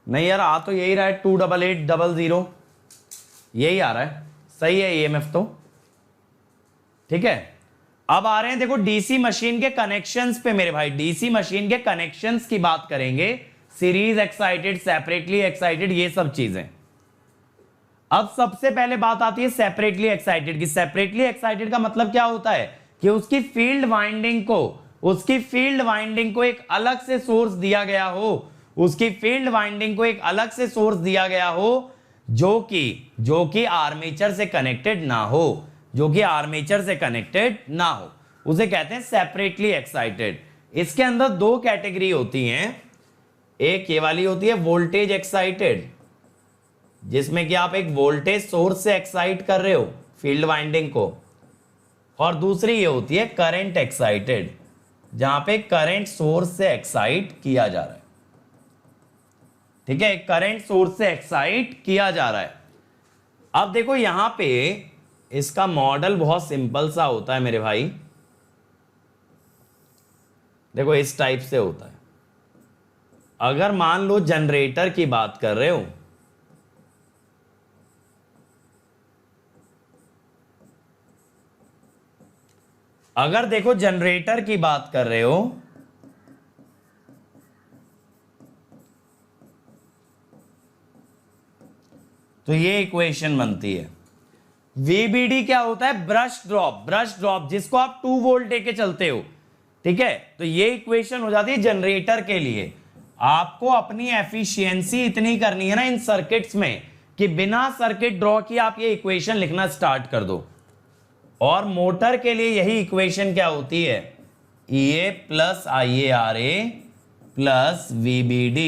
नहीं यार, आ तो यही रहा है 28800, यही आ रहा है, सही है ईएमएफ तो। ठीक है, अब आ रहे हैं देखो डीसी मशीन के कनेक्शंस पे मेरे भाई। डीसी मशीन के कनेक्शंस की बात करेंगे, सीरीज एक्साइटेड, सेपरेटली एक्साइटेड, ये सब चीजें। अब सबसे पहले बात आती है सेपरेटली एक्साइटेड की। सेपरेटली एक्साइटेड का मतलब क्या होता है कि उसकी फील्ड वाइंडिंग को एक अलग से सोर्स दिया गया हो, उसकी फील्ड वाइंडिंग को एक अलग से सोर्स दिया गया हो जो कि आर्मेचर से कनेक्टेड ना हो, जो कि आर्मेचर से कनेक्टेड ना हो, उसे कहते हैं सेपरेटली एक्साइटेड। इसके अंदर दो कैटेगरी होती हैं, एक ये वाली होती है वोल्टेज एक्साइटेड, जिसमें कि आप एक वोल्टेज सोर्स से एक्साइट कर रहे हो फील्ड वाइंडिंग को, और दूसरी ये होती है करंट एक्साइटेड, जहां पे करंट सोर्स से एक्साइट किया जा रहा है। ठीक है, करंट सोर्स से एक्साइट किया जा रहा है। अब देखो यहां पे इसका मॉडल बहुत सिंपल सा होता है मेरे भाई, देखो इस टाइप से होता है। अगर मान लो जनरेटर की बात कर रहे हो, अगर देखो जनरेटर की बात कर रहे हो तो ये इक्वेशन बनती है। VBD क्या होता है? ब्रश ड्रॉप, जिसको आप 2 वोल्ट लेके चलते हो। ठीक है, तो ये इक्वेशन हो जाती है जनरेटर के लिए। आपको अपनी एफिशिएंसी इतनी करनी है ना इन सर्किट्स में कि बिना सर्किट ड्रॉ किए आप ये इक्वेशन लिखना स्टार्ट कर दो। और मोटर के लिए यही इक्वेशन क्या होती है? EA plus IARA plus VBD।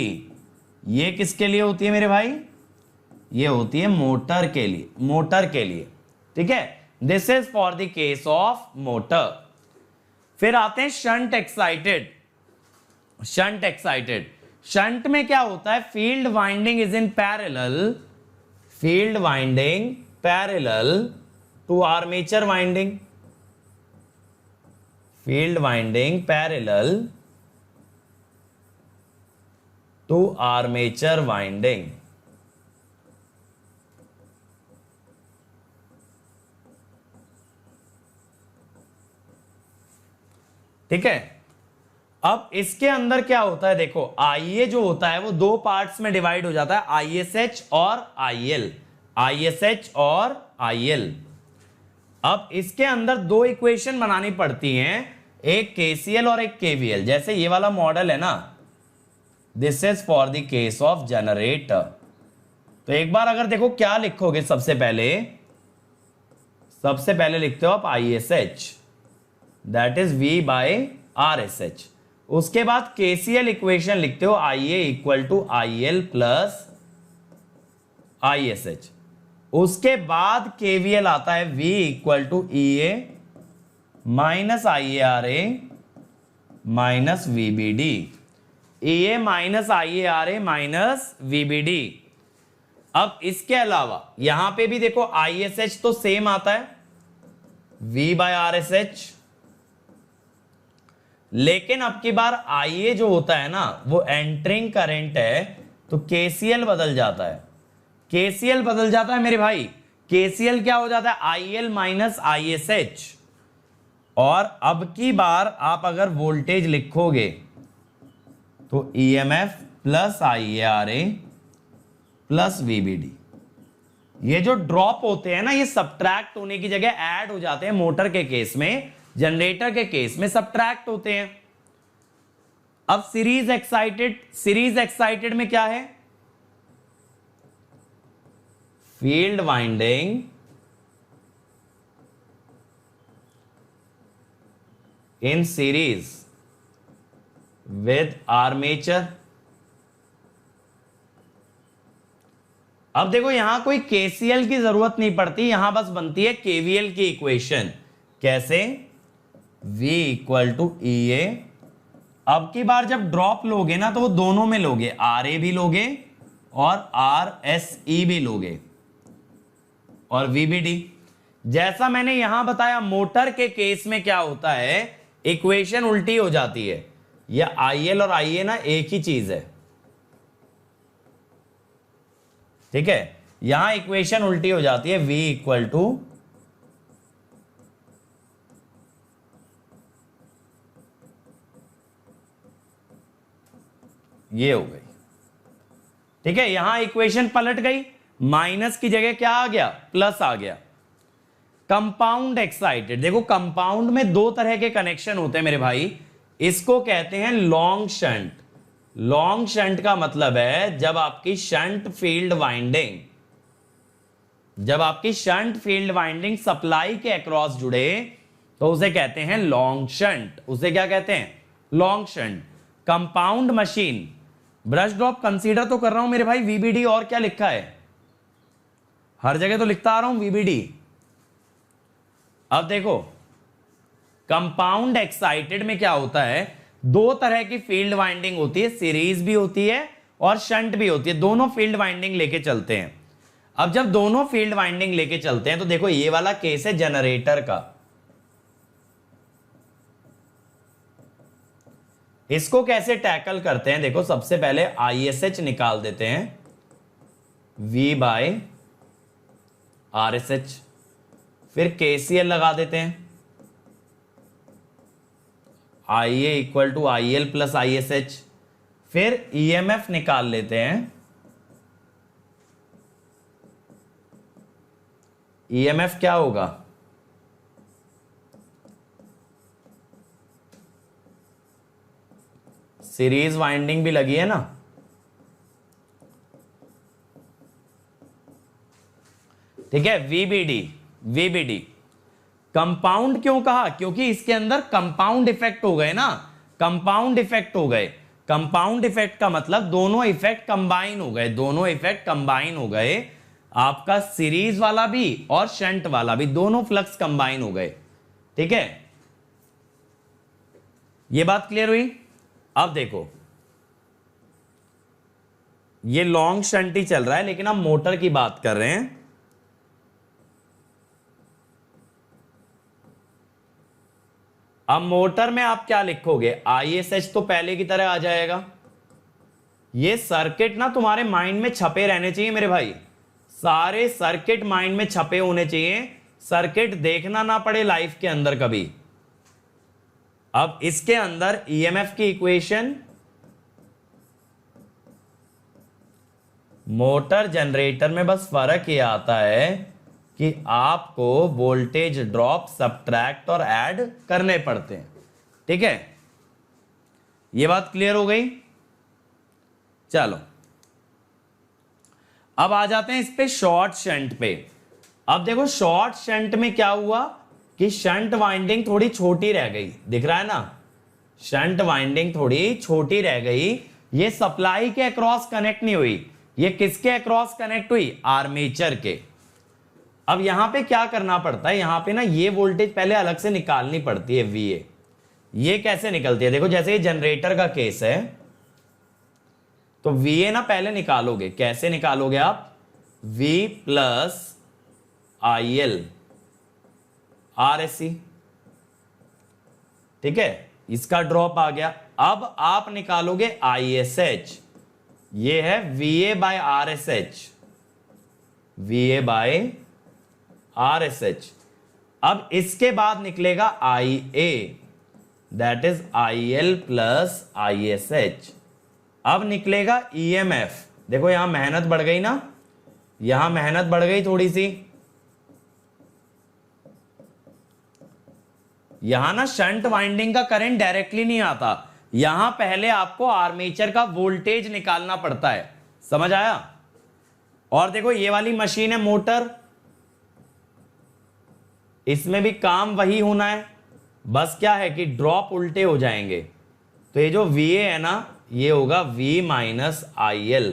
ये किसके लिए होती है मेरे भाई? ये होती है मोटर के लिए। ठीक है, this is for the case of motor. फिर आते हैं शंट एक्साइटेड। शंट में क्या होता है? Field winding is in parallel to armature winding. Field winding parallel to armature winding. ठीक है, अब इसके अंदर क्या होता है? देखो IA जो होता है वो दो पार्ट्स में डिवाइड हो जाता है, ISH और IL। अब इसके अंदर दो इक्वेशन बनानी पड़ती हैं, एक KCL और एक KVL। जैसे ये वाला मॉडल है ना, this is for the case of generator. तो एक बार अगर देखो क्या लिखोगे, सबसे पहले लिखते हो आप ISH, दैट इज V/RSH। उसके बाद KCL इक्वेशन लिखते हो IA equal to IL plus ISH। उसके बाद KVL आता है V equal to EA minus IARA minus VBD। EA minus IARA minus VBD। अब इसके अलावा यहां पे भी देखो ISH तो सेम आता है V/RSH, लेकिन अब की बार IA जो होता है ना वो एंटरिंग करंट है, तो KCL बदल जाता है मेरे भाई। KCL क्या हो जाता है? IL minus ISH। और अब की बार आप अगर वोल्टेज लिखोगे तो EMF plus IARA plus VBD। ये जो ड्रॉप होते हैं ना, ये सब्ट्रैक्ट होने की जगह ऐड हो जाते हैं। मोटर के केस में, जनरेटर के केस में सब्ट्रैक्ट होते हैं। अब सीरीज एक्साइटेड में क्या है? Field winding in series with armature। अब देखो यहां कोई केसीएल की जरूरत नहीं पड़ती, यहां बस बनती है केवीएल की इक्वेशन। कैसे? V इक्वल टू ई ए। अब की बार जब ड्रॉप लोगे ना तो वो दोनों में लोगे, आर ए भी लोगे और आर एस ई भी लोगे और वी बी डी। जैसा मैंने यहां बताया मोटर के केस में क्या होता है, इक्वेशन उल्टी हो जाती है। यह आई एल और आई ए ना एक ही चीज है, ठीक है। यहां इक्वेशन उल्टी हो जाती है, V इक्वल टू ये हो गई, ठीक है। यहां इक्वेशन पलट गई, माइनस की जगह क्या आ गया, प्लस आ गया। कंपाउंड एक्साइटेड, देखो कंपाउंड में दो तरह के कनेक्शन होते हैं मेरे भाई, इसको कहते हैं लॉन्ग शंट। लॉन्ग शंट का मतलब है जब आपकी शंट फील्ड वाइंडिंग सप्लाई के अक्रॉस जुड़े तो उसे कहते हैं लॉन्ग शंट। उसे क्या कहते हैं, long shunt. Compound machine, brush drop consider तो कर रहा हूं मेरे भाई, वीबीडी और क्या लिखा है, हर जगह तो लिखता आ रहा हूं वीबीडी। अब देखो कंपाउंड एक्साइटेड में क्या होता है, दो तरह की फील्ड वाइंडिंग होती है, सीरीज भी होती है और शंट भी होती है, दोनों फील्ड वाइंडिंग लेके चलते हैं। अब जब दोनों फील्ड वाइंडिंग लेके चलते हैं तो देखो ये वाला केस है जनरेटर का, इसको कैसे टैकल करते हैं, देखो सबसे पहले ISH निकाल देते हैं, V बाय RSH, फिर KCL लगा देते हैं, IA equal to IL plus ISH, फिर EMF निकाल लेते हैं, EMF क्या होगा, सीरीज वाइंडिंग भी लगी है ना, ठीक है। VBD कंपाउंड क्यों कहा, क्योंकि इसके अंदर कंपाउंड इफेक्ट हो गए ना, कंपाउंड इफेक्ट हो गए। कंपाउंड इफेक्ट का मतलब दोनों इफेक्ट कंबाइन हो गए, दोनों इफेक्ट कंबाइन हो गए, आपका सीरीज वाला भी और शंट वाला भी, दोनों फ्लक्स कंबाइन हो गए, ठीक है। ये बात क्लियर हुई। अब देखो ये लॉन्ग शंट ही चल रहा है, लेकिन हम मोटर की बात कर रहे हैं। अब मोटर में आप क्या लिखोगे, ISH तो पहले की तरह आ जाएगा। ये सर्किट ना तुम्हारे माइंड में छपे रहने चाहिए मेरे भाई, सारे सर्किट माइंड में छपे होने चाहिए, सर्किट देखना ना पड़े लाइफ के अंदर कभी। अब इसके अंदर EMF की इक्वेशन, मोटर जनरेटर में बस फर्क ये आता है कि आपको वोल्टेज ड्रॉप सब्ट्रैक्ट और ऐड करने पड़ते हैं, ठीक है। ये बात क्लियर हो गई। चलो अब आ जाते हैं इस पे शॉर्ट शंट पे। अब देखो शॉर्ट शंट में क्या हुआ कि शंट वाइंडिंग थोड़ी छोटी रह गई, दिख रहा है ना, शंट वाइंडिंग थोड़ी छोटी रह गई, ये सप्लाई के अक्रॉस कनेक्ट नहीं हुई, ये किसके अक्रॉस कनेक्ट हुई, आर्मेचर के। अब यहां पे क्या करना पड़ता है, यहां पे ना ये वोल्टेज पहले अलग से निकालनी पड़ती है, VA। ये कैसे निकलती है, देखो जैसे ये जनरेटर का केस है तो VA ना पहले निकालोगे, कैसे निकालोगे आप, V प्लस IL RSC, ठीक है, इसका ड्रॉप आ गया। अब आप निकालोगे ISH, ये है VA by RSH, VA by RSH। अब इसके बाद निकलेगा IA, that is IL plus ISH। अब निकलेगा EMF, देखो यहां मेहनत बढ़ गई ना, यहां मेहनत बढ़ गई थोड़ी सी, यहां ना शंट वाइंडिंग का करंट डायरेक्टली नहीं आता, यहां पहले आपको आर्मेचर का वोल्टेज निकालना पड़ता है, समझ आया। और देखो ये वाली मशीन है मोटर, इसमें भी काम वही होना है, बस क्या है कि ड्रॉप उल्टे हो जाएंगे। तो ये जो VA है ना, ये होगा V माइनस IL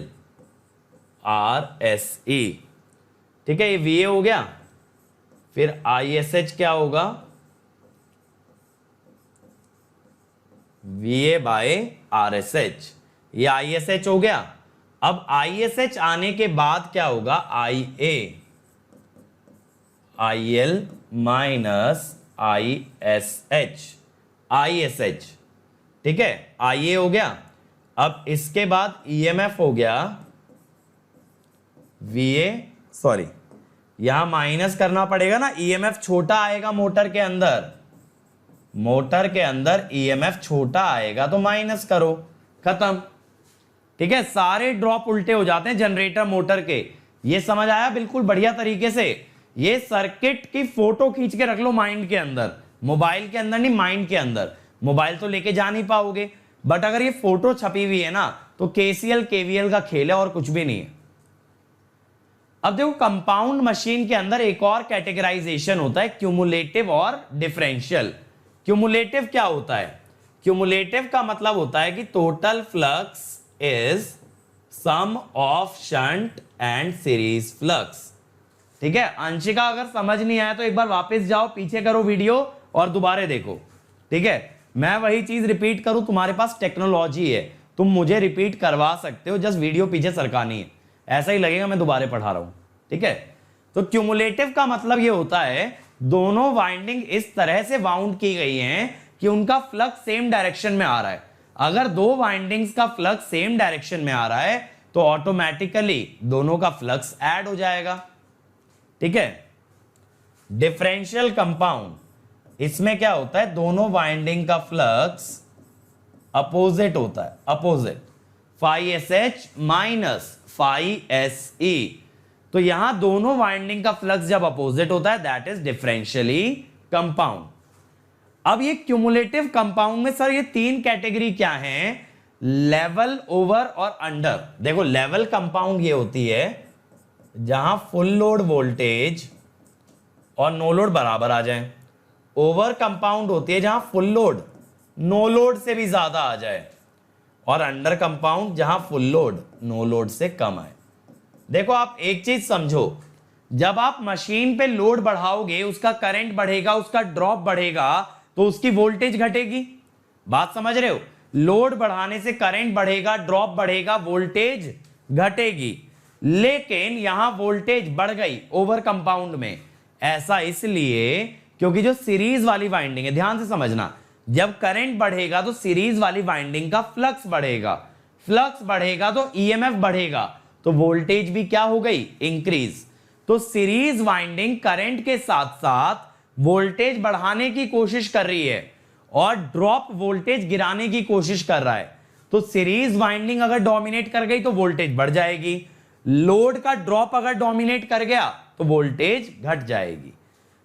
RSE, ठीक है, ये VA हो गया। फिर ISH क्या होगा, VA बाय RSH, ये ISH हो गया। अब ISH आने के बाद क्या होगा, IA IL माइनस ISH, ठीक है, IA हो गया। अब इसके बाद EMF हो गया VA, सॉरी यहां माइनस करना पड़ेगा ना, EMF छोटा आएगा मोटर के अंदर, मोटर के अंदर EMF छोटा आएगा तो माइनस करो, खत्म, ठीक है। सारे ड्रॉप उल्टे हो जाते हैं जनरेटर मोटर के, ये समझ आया बिल्कुल बढ़िया तरीके से। ये सर्किट की फोटो खींच के रख लो माइंड के अंदर, मोबाइल के अंदर नहीं, माइंड के अंदर। मोबाइल तो लेके जा नहीं पाओगे, बट अगर ये फोटो छपी हुई है ना, तो KCL KVL का खेल है और कुछ भी नहीं है। अब देखो कंपाउंड मशीन के अंदर एक और कैटेगराइजेशन होता है, क्यूमुलेटिव और डिफरेंशियल। क्यूमुलेटिव क्या होता है, क्यूमुलेटिव का मतलब होता है कि total flux is sum of shunt and series flux, ठीक है। अंशिका अगर समझ नहीं आया तो एक बार वापस जाओ, पीछे करो वीडियो और दोबारा देखो, ठीक है। मैं वही चीज रिपीट करूं, तुम्हारे पास टेक्नोलॉजी है, तुम मुझे रिपीट करवा सकते हो, जस्ट वीडियो पीछे सरकानी है, ऐसा ही लगेगा मैं दोबारा पढ़ा रहा हूं, ठीक है। तो क्यूमुलेटिव का मतलब ये होता है दोनों वाइंडिंग इस तरह से वाउंड की गई हैं कि उनका फ्लक्स सेम डायरेक्शन में आ रहा है। अगर दो वाइंडिंग्स का फ्लक्स सेम डायरेक्शन में आ रहा है तो ऑटोमेटिकली दोनों का फ्लक्स ऐड हो जाएगा, ठीक है। डिफरेंशियल कंपाउंड, इसमें क्या होता है, दोनों वाइंडिंग का फ्लक्स अपोजिट होता है, opposite, phi SH minus phi SE। तो यहां दोनों वाइंडिंग का फ्लक्स जब अपोजिट होता है दैट इज डिफरेंशियली कंपाउंड। अब ये क्यूमुलेटिव कंपाउंड में सर ये तीन कैटेगरी क्या हैं, लेवल, ओवर और अंडर। देखो लेवल कंपाउंड ये होती है जहां फुल लोड वोल्टेज और नो लोड बराबर आ जाए। ओवर कंपाउंड होती है जहां फुल लोड नो लोड से भी ज्यादा आ जाए, और अंडर कंपाउंड जहां फुल लोड नो लोड से कम आए। देखो आप एक चीज समझो, जब आप मशीन पे लोड बढ़ाओगे उसका करंट बढ़ेगा, उसका ड्रॉप बढ़ेगा, तो उसकी वोल्टेज घटेगी। बात समझ रहे हो, लोड बढ़ाने से करंट बढ़ेगा, ड्रॉप बढ़ेगा, वोल्टेज घटेगी। लेकिन यहां वोल्टेज बढ़ गई ओवर कंपाउंड में, ऐसा इसलिए क्योंकि जो सीरीज वाली वाइंडिंग है, ध्यान से समझना, जब करंट बढ़ेगा तो सीरीज वाली वाइंडिंग का फ्लक्स बढ़ेगा, फ्लक्स बढ़ेगा तो EMF बढ़ेगा, तो वोल्टेज भी क्या हो गई, इंक्रीज। तो सीरीज वाइंडिंग करंट के साथ साथ वोल्टेज बढ़ाने की कोशिश कर रही है और ड्रॉप वोल्टेज गिराने की कोशिश कर रहा है। तो सीरीज वाइंडिंग अगर डोमिनेट कर गई तो वोल्टेज बढ़ जाएगी, लोड का ड्रॉप अगर डोमिनेट कर गया तो वोल्टेज घट जाएगी।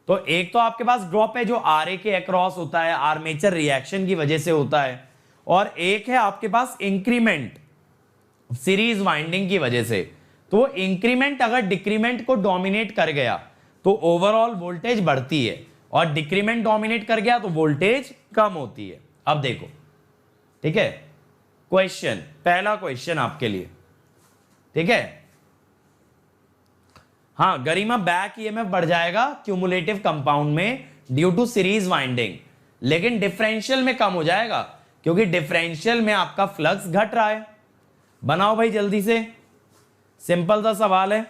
तो एक तो आपके पास ड्रॉप है जो RA के अक्रॉस होता है, आर्मेचर रिएक्शन की वजह से होता है, और एक है आपके पास इंक्रीमेंट सीरीज वाइंडिंग की वजह से। तो इंक्रीमेंट अगर डिक्रीमेंट को डोमिनेट कर गया तो ओवरऑल वोल्टेज बढ़ती है, और डिक्रीमेंट डोमिनेट कर गया तो वोल्टेज कम होती है। अब देखो, ठीक है, क्वेश्चन, पहला क्वेश्चन आपके लिए, ठीक है। हाँ गरिमा, बैक EMF बढ़ जाएगा क्यूमुलेटिव कंपाउंड में ड्यू टू सीरीज वाइंडिंग, लेकिन डिफरेंशियल में कम हो जाएगा क्योंकि डिफरेंशियल में आपका फ्लक्स घट रहा है। बनाओ भाई जल्दी से, सिंपल सा सवाल है।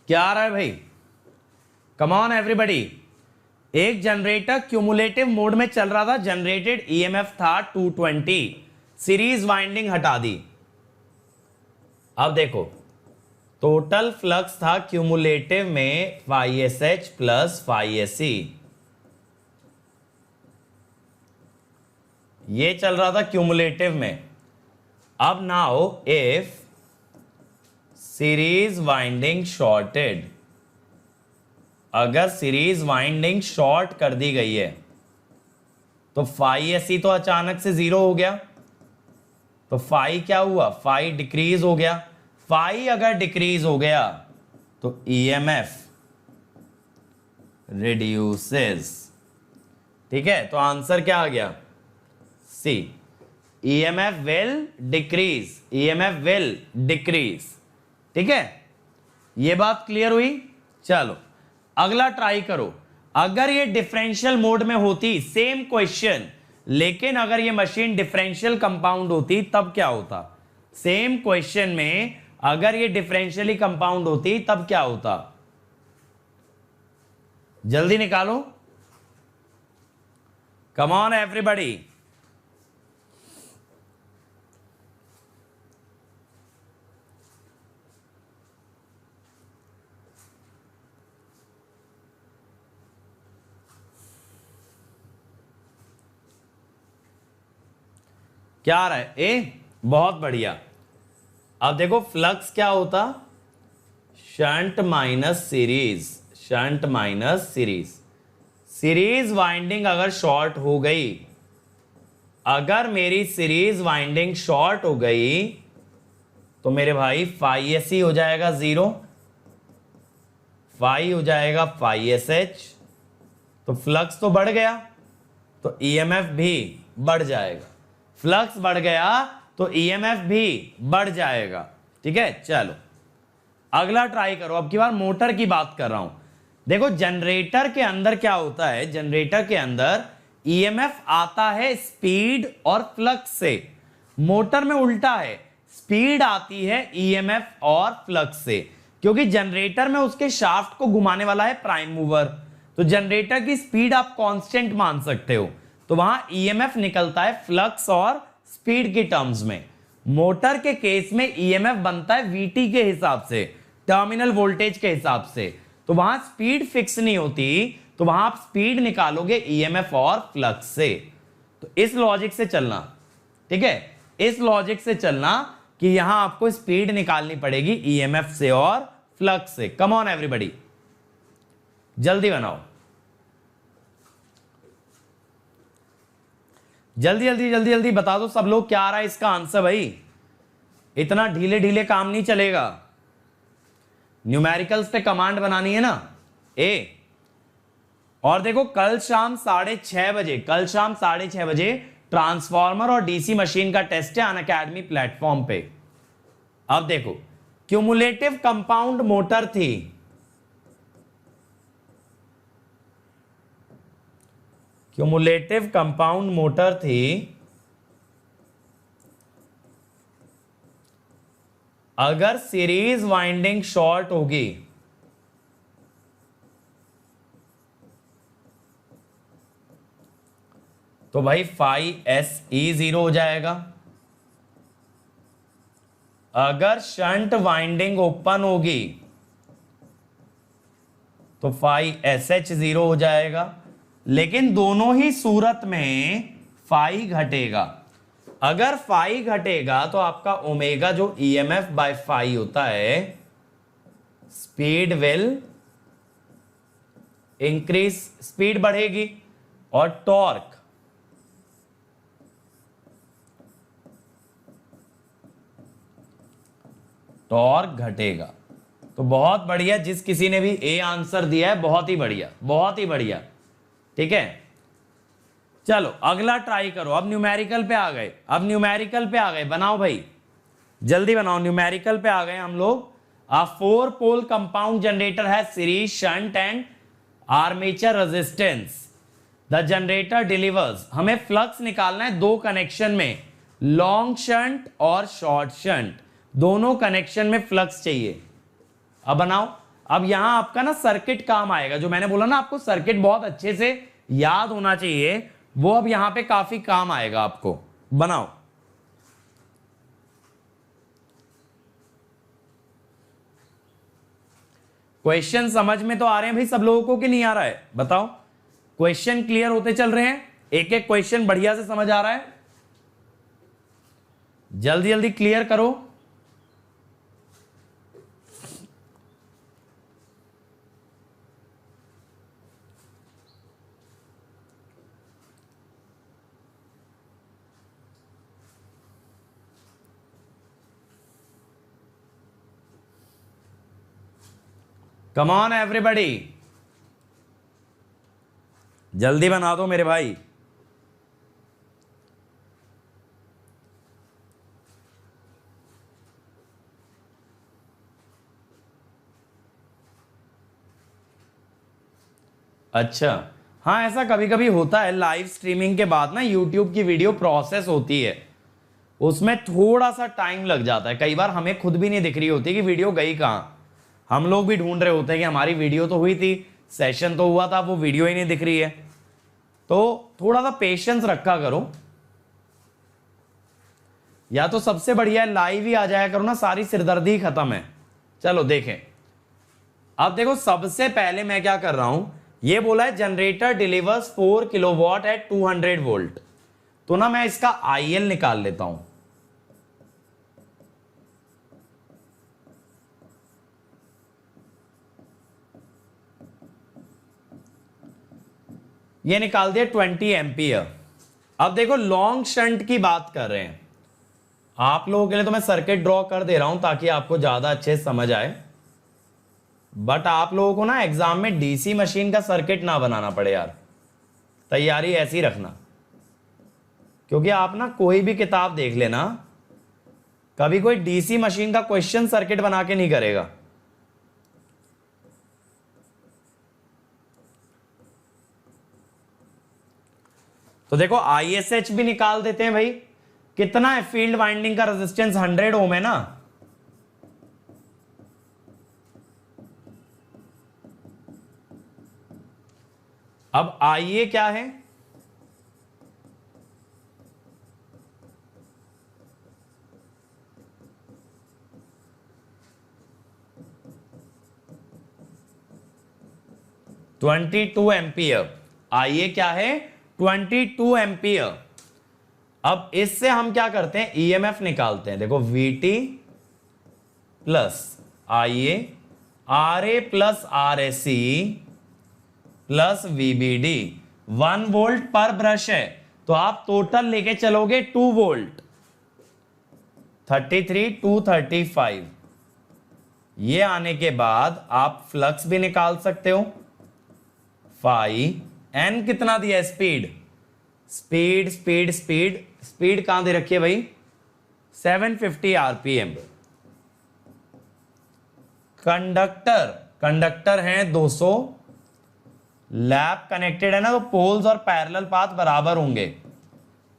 क्या आ रहा है भाई, कम ऑन एवरीबॉडी। एक जनरेटर क्यूमुलेटिव मोड में चल रहा था, जनरेटेड EMF था 220, सीरीज वाइंडिंग हटा दी। अब देखो टोटल फ्लक्स था क्यूमुलेटिव में phi SH plus phi SE, ये चल रहा था क्यूमुलेटिव में। अब now if series winding shorted, अगर सीरीज वाइंडिंग शॉर्ट कर दी गई है तो फाई एसई तो अचानक से 0 हो गया, तो फाई क्या हुआ, फाई डिक्रीज हो गया। फाई अगर डिक्रीज हो गया तो ईएमएफ रिड्यूसेस। ठीक है, तो आंसर क्या आ गया, C, EMF will decrease, EMF will decrease. ठीक है, ये बात क्लियर हुई। चलो अगला ट्राई करो। अगर ये डिफरेंशियल मोड में होती, सेम क्वेश्चन, लेकिन अगर ये मशीन डिफरेंशियल कंपाउंड होती तब क्या होता। सेम क्वेश्चन में अगर ये डिफरेंशियली कंपाउंड होती तब क्या होता, जल्दी निकालो, कम ऑन एवरीबॉडी। क्या आ रहा है, ए, बहुत बढ़िया। अब देखो फ्लक्स क्या होता, shunt minus series, shunt minus series. Series winding अगर शॉर्ट हो गई, अगर मेरी सीरीज वाइंडिंग शॉर्ट हो गई तो मेरे भाई फाई एस हो जाएगा 0, फाई हो जाएगा फाई एस एच, तो फ्लक्स तो बढ़ गया तो ईएमएफ भी बढ़ जाएगा, फ्लक्स बढ़ गया तो ईएमएफ भी बढ़ जाएगा। ठीक है, चलो अगला ट्राई करो। अब की बार मोटर की बात कर रहा हूं। देखो जनरेटर के अंदर क्या होता है, जनरेटर के अंदर ईएमएफ आता है स्पीड और फ्लक्स से। मोटर में उल्टा है, स्पीड आती है ईएमएफ और फ्लक्स से, क्योंकि जनरेटर में उसके शाफ्ट को घुमाने वाला है प्राइम मूवर, तो जनरेटर की स्पीड आप कांस्टेंट मान सकते हो, तो वहां ईएमएफ निकलता है फ्लक्स और स्पीड के टर्म्स में। मोटर के केस में ईएमएफ बनता है वीटी के हिसाब से, टर्मिनल वोल्टेज के हिसाब से, तो वहां स्पीड फिक्स नहीं होती, तो वहां आप स्पीड निकालोगे ईएमएफ और फ्लक्स से। तो इस लॉजिक से चलना, ठीक है, इस लॉजिक से चलना कि यहां आपको स्पीड निकालनी पड़ेगी ईएमएफ से और फ्लक्स से। कम ऑन एवरीबॉडी, जल्दी बनाओ, जल्दी जल्दी जल्दी जल्दी बता दो सब लोग क्या आ रहा है इसका आंसर। भाई इतना ढीले ढीले काम नहीं चलेगा, न्यूमेरिकल्स पे कमांड बनानी है ना। ए, और देखो कल शाम 6:30 बजे, कल शाम 6:30 बजे ट्रांसफार्मर और डीसी मशीन का टेस्ट है अनअकैडमी प्लेटफॉर्म पे। अब देखो क्यूमुलेटिव कंपाउंड मोटर थी, क्यूमुलेटिव कंपाउंड मोटर थी, अगर सीरीज वाइंडिंग शॉर्ट होगी तो भाई फाई एस ई 0 हो जाएगा। अगर शंट वाइंडिंग ओपन होगी तो फाई एस एच 0 हो जाएगा, लेकिन दोनों ही सूरत में फाई घटेगा। अगर फाई घटेगा तो आपका ओमेगा जो ईएमएफ बाय फाई होता है, स्पीड विल इंक्रीज, स्पीड बढ़ेगी, और टॉर्क घटेगा। तो बहुत बढ़िया, जिस किसी ने भी ए आंसर दिया है बहुत ही बढ़िया, बहुत ही बढ़िया। ठीक है, चलो अगला ट्राई करो। अब न्यूमेरिकल पे आ गए, अब न्यूमेरिकल पे आ गए, बनाओ भाई जल्दी बनाओ। न्यूमेरिकल पे आ गए हम लोग। 4 पोल कंपाउंड जनरेटर है series shunt and armature resistance. The generator delivers, हमें फ्लक्स निकालना है 2 कनेक्शन में, लॉन्ग शंट और शॉर्ट शंट, दोनों कनेक्शन में फ्लक्स चाहिए। अब बनाओ। अब यहां आपका ना सर्किट काम आएगा, जो मैंने बोला ना आपको सर्किट बहुत अच्छे से याद होना चाहिए, वो अब यहां पे काफी काम आएगा आपको। बनाओ। क्वेश्चन समझ में तो आ रहे हैं भाई सब लोगों को कि नहीं आ रहा है, बताओ। क्वेश्चन क्लियर होते चल रहे हैं, एक एक क्वेश्चन बढ़िया से समझ आ रहा है, जल्दी जल्दी क्लियर करो। कम ऑन एवरीबॉडी, जल्दी बना दो मेरे भाई। अच्छा, हाँ ऐसा कभी कभी होता है, लाइव स्ट्रीमिंग के बाद ना यूट्यूब की वीडियो प्रोसेस होती है, उसमें थोड़ा सा टाइम लग जाता है, कई बार हमें खुद भी नहीं दिख रही होती कि वीडियो गई कहाँ। हम लोग भी ढूंढ रहे होते हैं कि हमारी वीडियो तो हुई थी, सेशन तो हुआ था, वो वीडियो ही नहीं दिख रही है। तो थोड़ा सा पेशेंस रखा करो, या तो सबसे बढ़िया लाइव ही आ जाया करो ना, सारी सिरदर्दी खत्म है। चलो देखें, अब देखो सबसे पहले मैं क्या कर रहा हूं, ये बोला है generator delivers 4 kilowatt at 200 volt, तो ना मैं इसका IL निकाल लेता हूं। ये निकाल दिया 20 एम्पियर। अब देखो लॉन्ग शंट की बात कर रहे हैं, आप लोगों के लिए तो मैं सर्किट ड्रॉ कर दे रहा हूं ताकि आपको ज्यादा अच्छे से समझ आए, बट आप लोगों को ना एग्जाम में DC मशीन का सर्किट ना बनाना पड़े यार, तैयारी ऐसी रखना। क्योंकि आप ना कोई भी किताब देख लेना, कभी कोई DC मशीन का क्वेश्चन सर्किट बना के नहीं करेगा। तो देखो ISH भी निकाल देते हैं भाई, कितना है फील्ड वाइंडिंग का रेजिस्टेंस, 100 ओम है ना। अब IA क्या है, $22 एम्पियर। IA क्या है, 22 एम्पियर। अब इससे हम क्या करते हैं, EMF निकालते हैं। देखो VT plus IA, RA plus RSC plus VBD, 1 volt पर ब्रश है, तो आप टोटल लेके चलोगे 2 वोल्ट, 33 235। ये आने के बाद आप फ्लक्स भी निकाल सकते हो, फाई N कितना दिया है, speed speed speed speed speed कहां दे रखी है भाई, 750 RPM। कंडक्टर कंडक्टर है 200, लैब कनेक्टेड है ना, तो पोल्स और पैरेलल पाथ बराबर होंगे।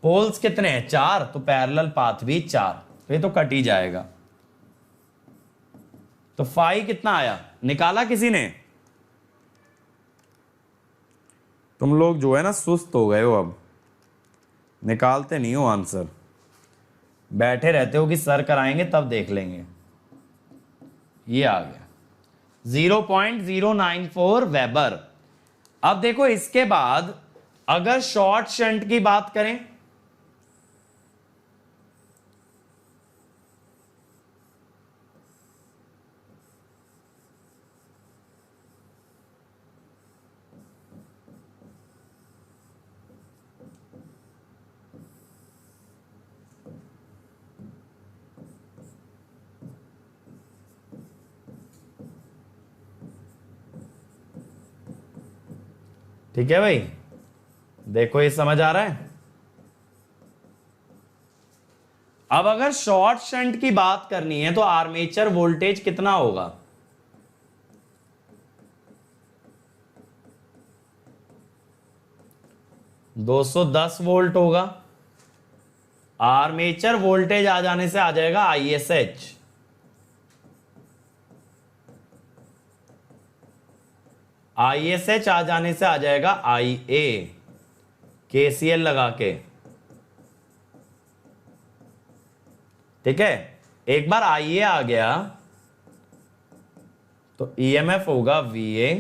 पोल्स कितने हैं, 4, तो पैरेलल पाथ भी 4, तो ये तो कट ही जाएगा। तो फाई कितना आया, निकाला किसी ने, तुम लोग जो है ना सुस्त हो गए हो, अब निकालते नहीं हो आंसर, बैठे रहते हो कि सर कराएंगे तब देख लेंगे। ये आ गया 0.094 वेबर। अब देखो इसके बाद अगर शॉर्ट शंट की बात करें, ठीक है भाई, देखो ये समझ आ रहा है। अब अगर शॉर्ट शंट की बात करनी है तो आर्मेचर वोल्टेज कितना होगा, $210 वोल्ट होगा। आर्मेचर वोल्टेज आ जाने से आ जाएगा ISH, ISH आ जाने से आ जाएगा IA, KCL लगा के, ठीक है। एक बार IA आ गया तो EMF होगा VA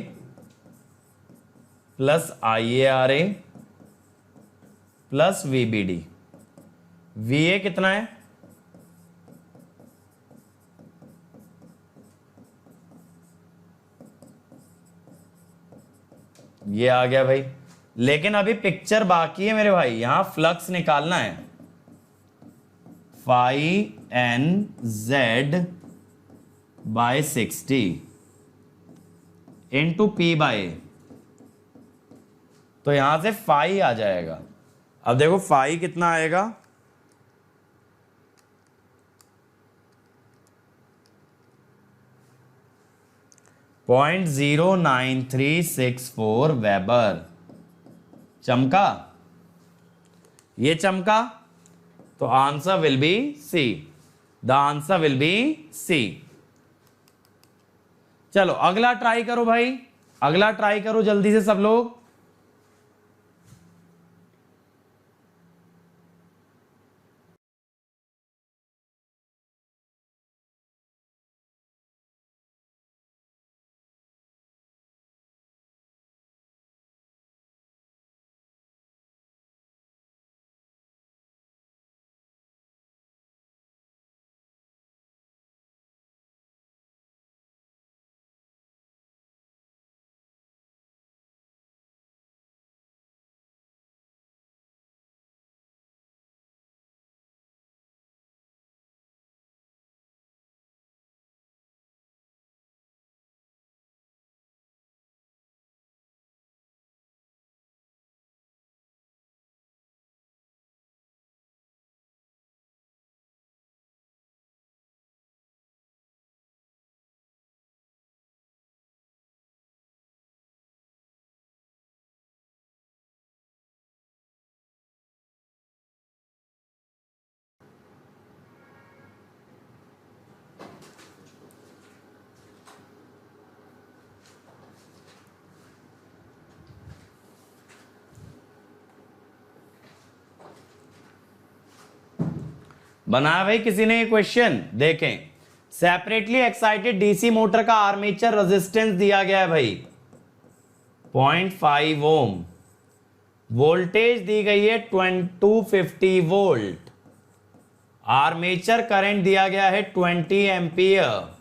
plus IARA plus VBD। VA कितना है, ये आ गया भाई। लेकिन अभी पिक्चर बाकी है मेरे भाई, यहां फ्लक्स निकालना है, phi NZ/60। Into P by A, तो यहां से फाई आ जाएगा। अब देखो फाई कितना आएगा, 0.09364 वेबर। चमका, ये चमका, तो answer will be C. The answer will be C. चलो अगला ट्राई करो भाई, अगला ट्राई करो जल्दी से सब लोग। बनाया भाई किसी ने ये क्वेश्चन? देखें, सेपरेटली एक्साइटेड डीसी मोटर का आर्मेचर रेजिस्टेंस दिया गया है भाई 0.5 ओम, वोल्टेज दी गई है 250 वोल्ट, आर्मेचर करंट दिया गया है 20 एम्पियर,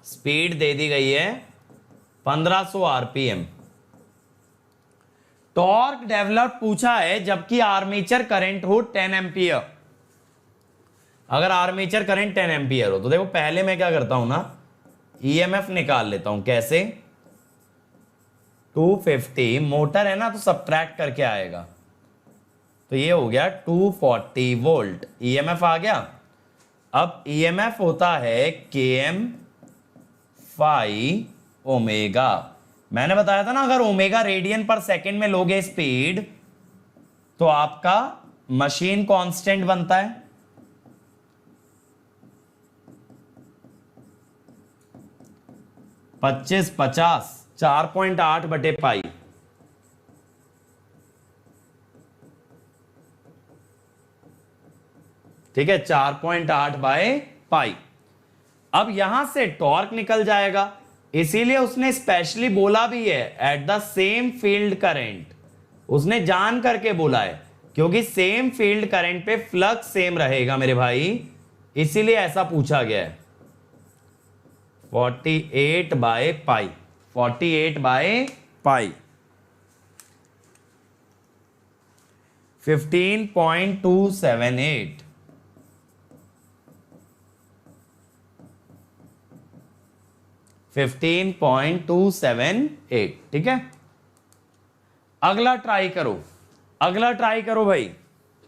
स्पीड दे दी गई है 1500 आरपीएम। टॉर्क डेवलप पूछा है जबकि आर्मेचर करंट हो 10 एम्पियर। अगर आर्मेचर करंट 10 एम्पियर हो तो देखो पहले मैं क्या करता हूं ना, ईएमएफ निकाल लेता हूं। कैसे? 250 मोटर है ना, तो सब्ट्रैक्ट करके आएगा, तो ये हो गया 240 वोल्ट, ईएमएफ आ गया। अब ईएमएफ होता है km फाई ओमेगा। मैंने बताया था ना, अगर ओमेगा रेडियन पर सेकंड में लोगे स्पीड तो आपका मशीन कांस्टेंट बनता है। पच्चीस 50 4.8 बटे पाई। ठीक है, 4.8 बाय पाई। अब यहां से टॉर्क निकल जाएगा, इसीलिए उसने स्पेशली बोला भी है at the same field current. उसने जान करके बोला है क्योंकि सेम फील्ड करंट पे फ्लक्स सेम रहेगा मेरे भाई, इसीलिए ऐसा पूछा गया है। 48 बाय पाई, 48 बाय पाई, 15.278। ठीक है, अगला ट्राई करो, अगला ट्राई करो भाई।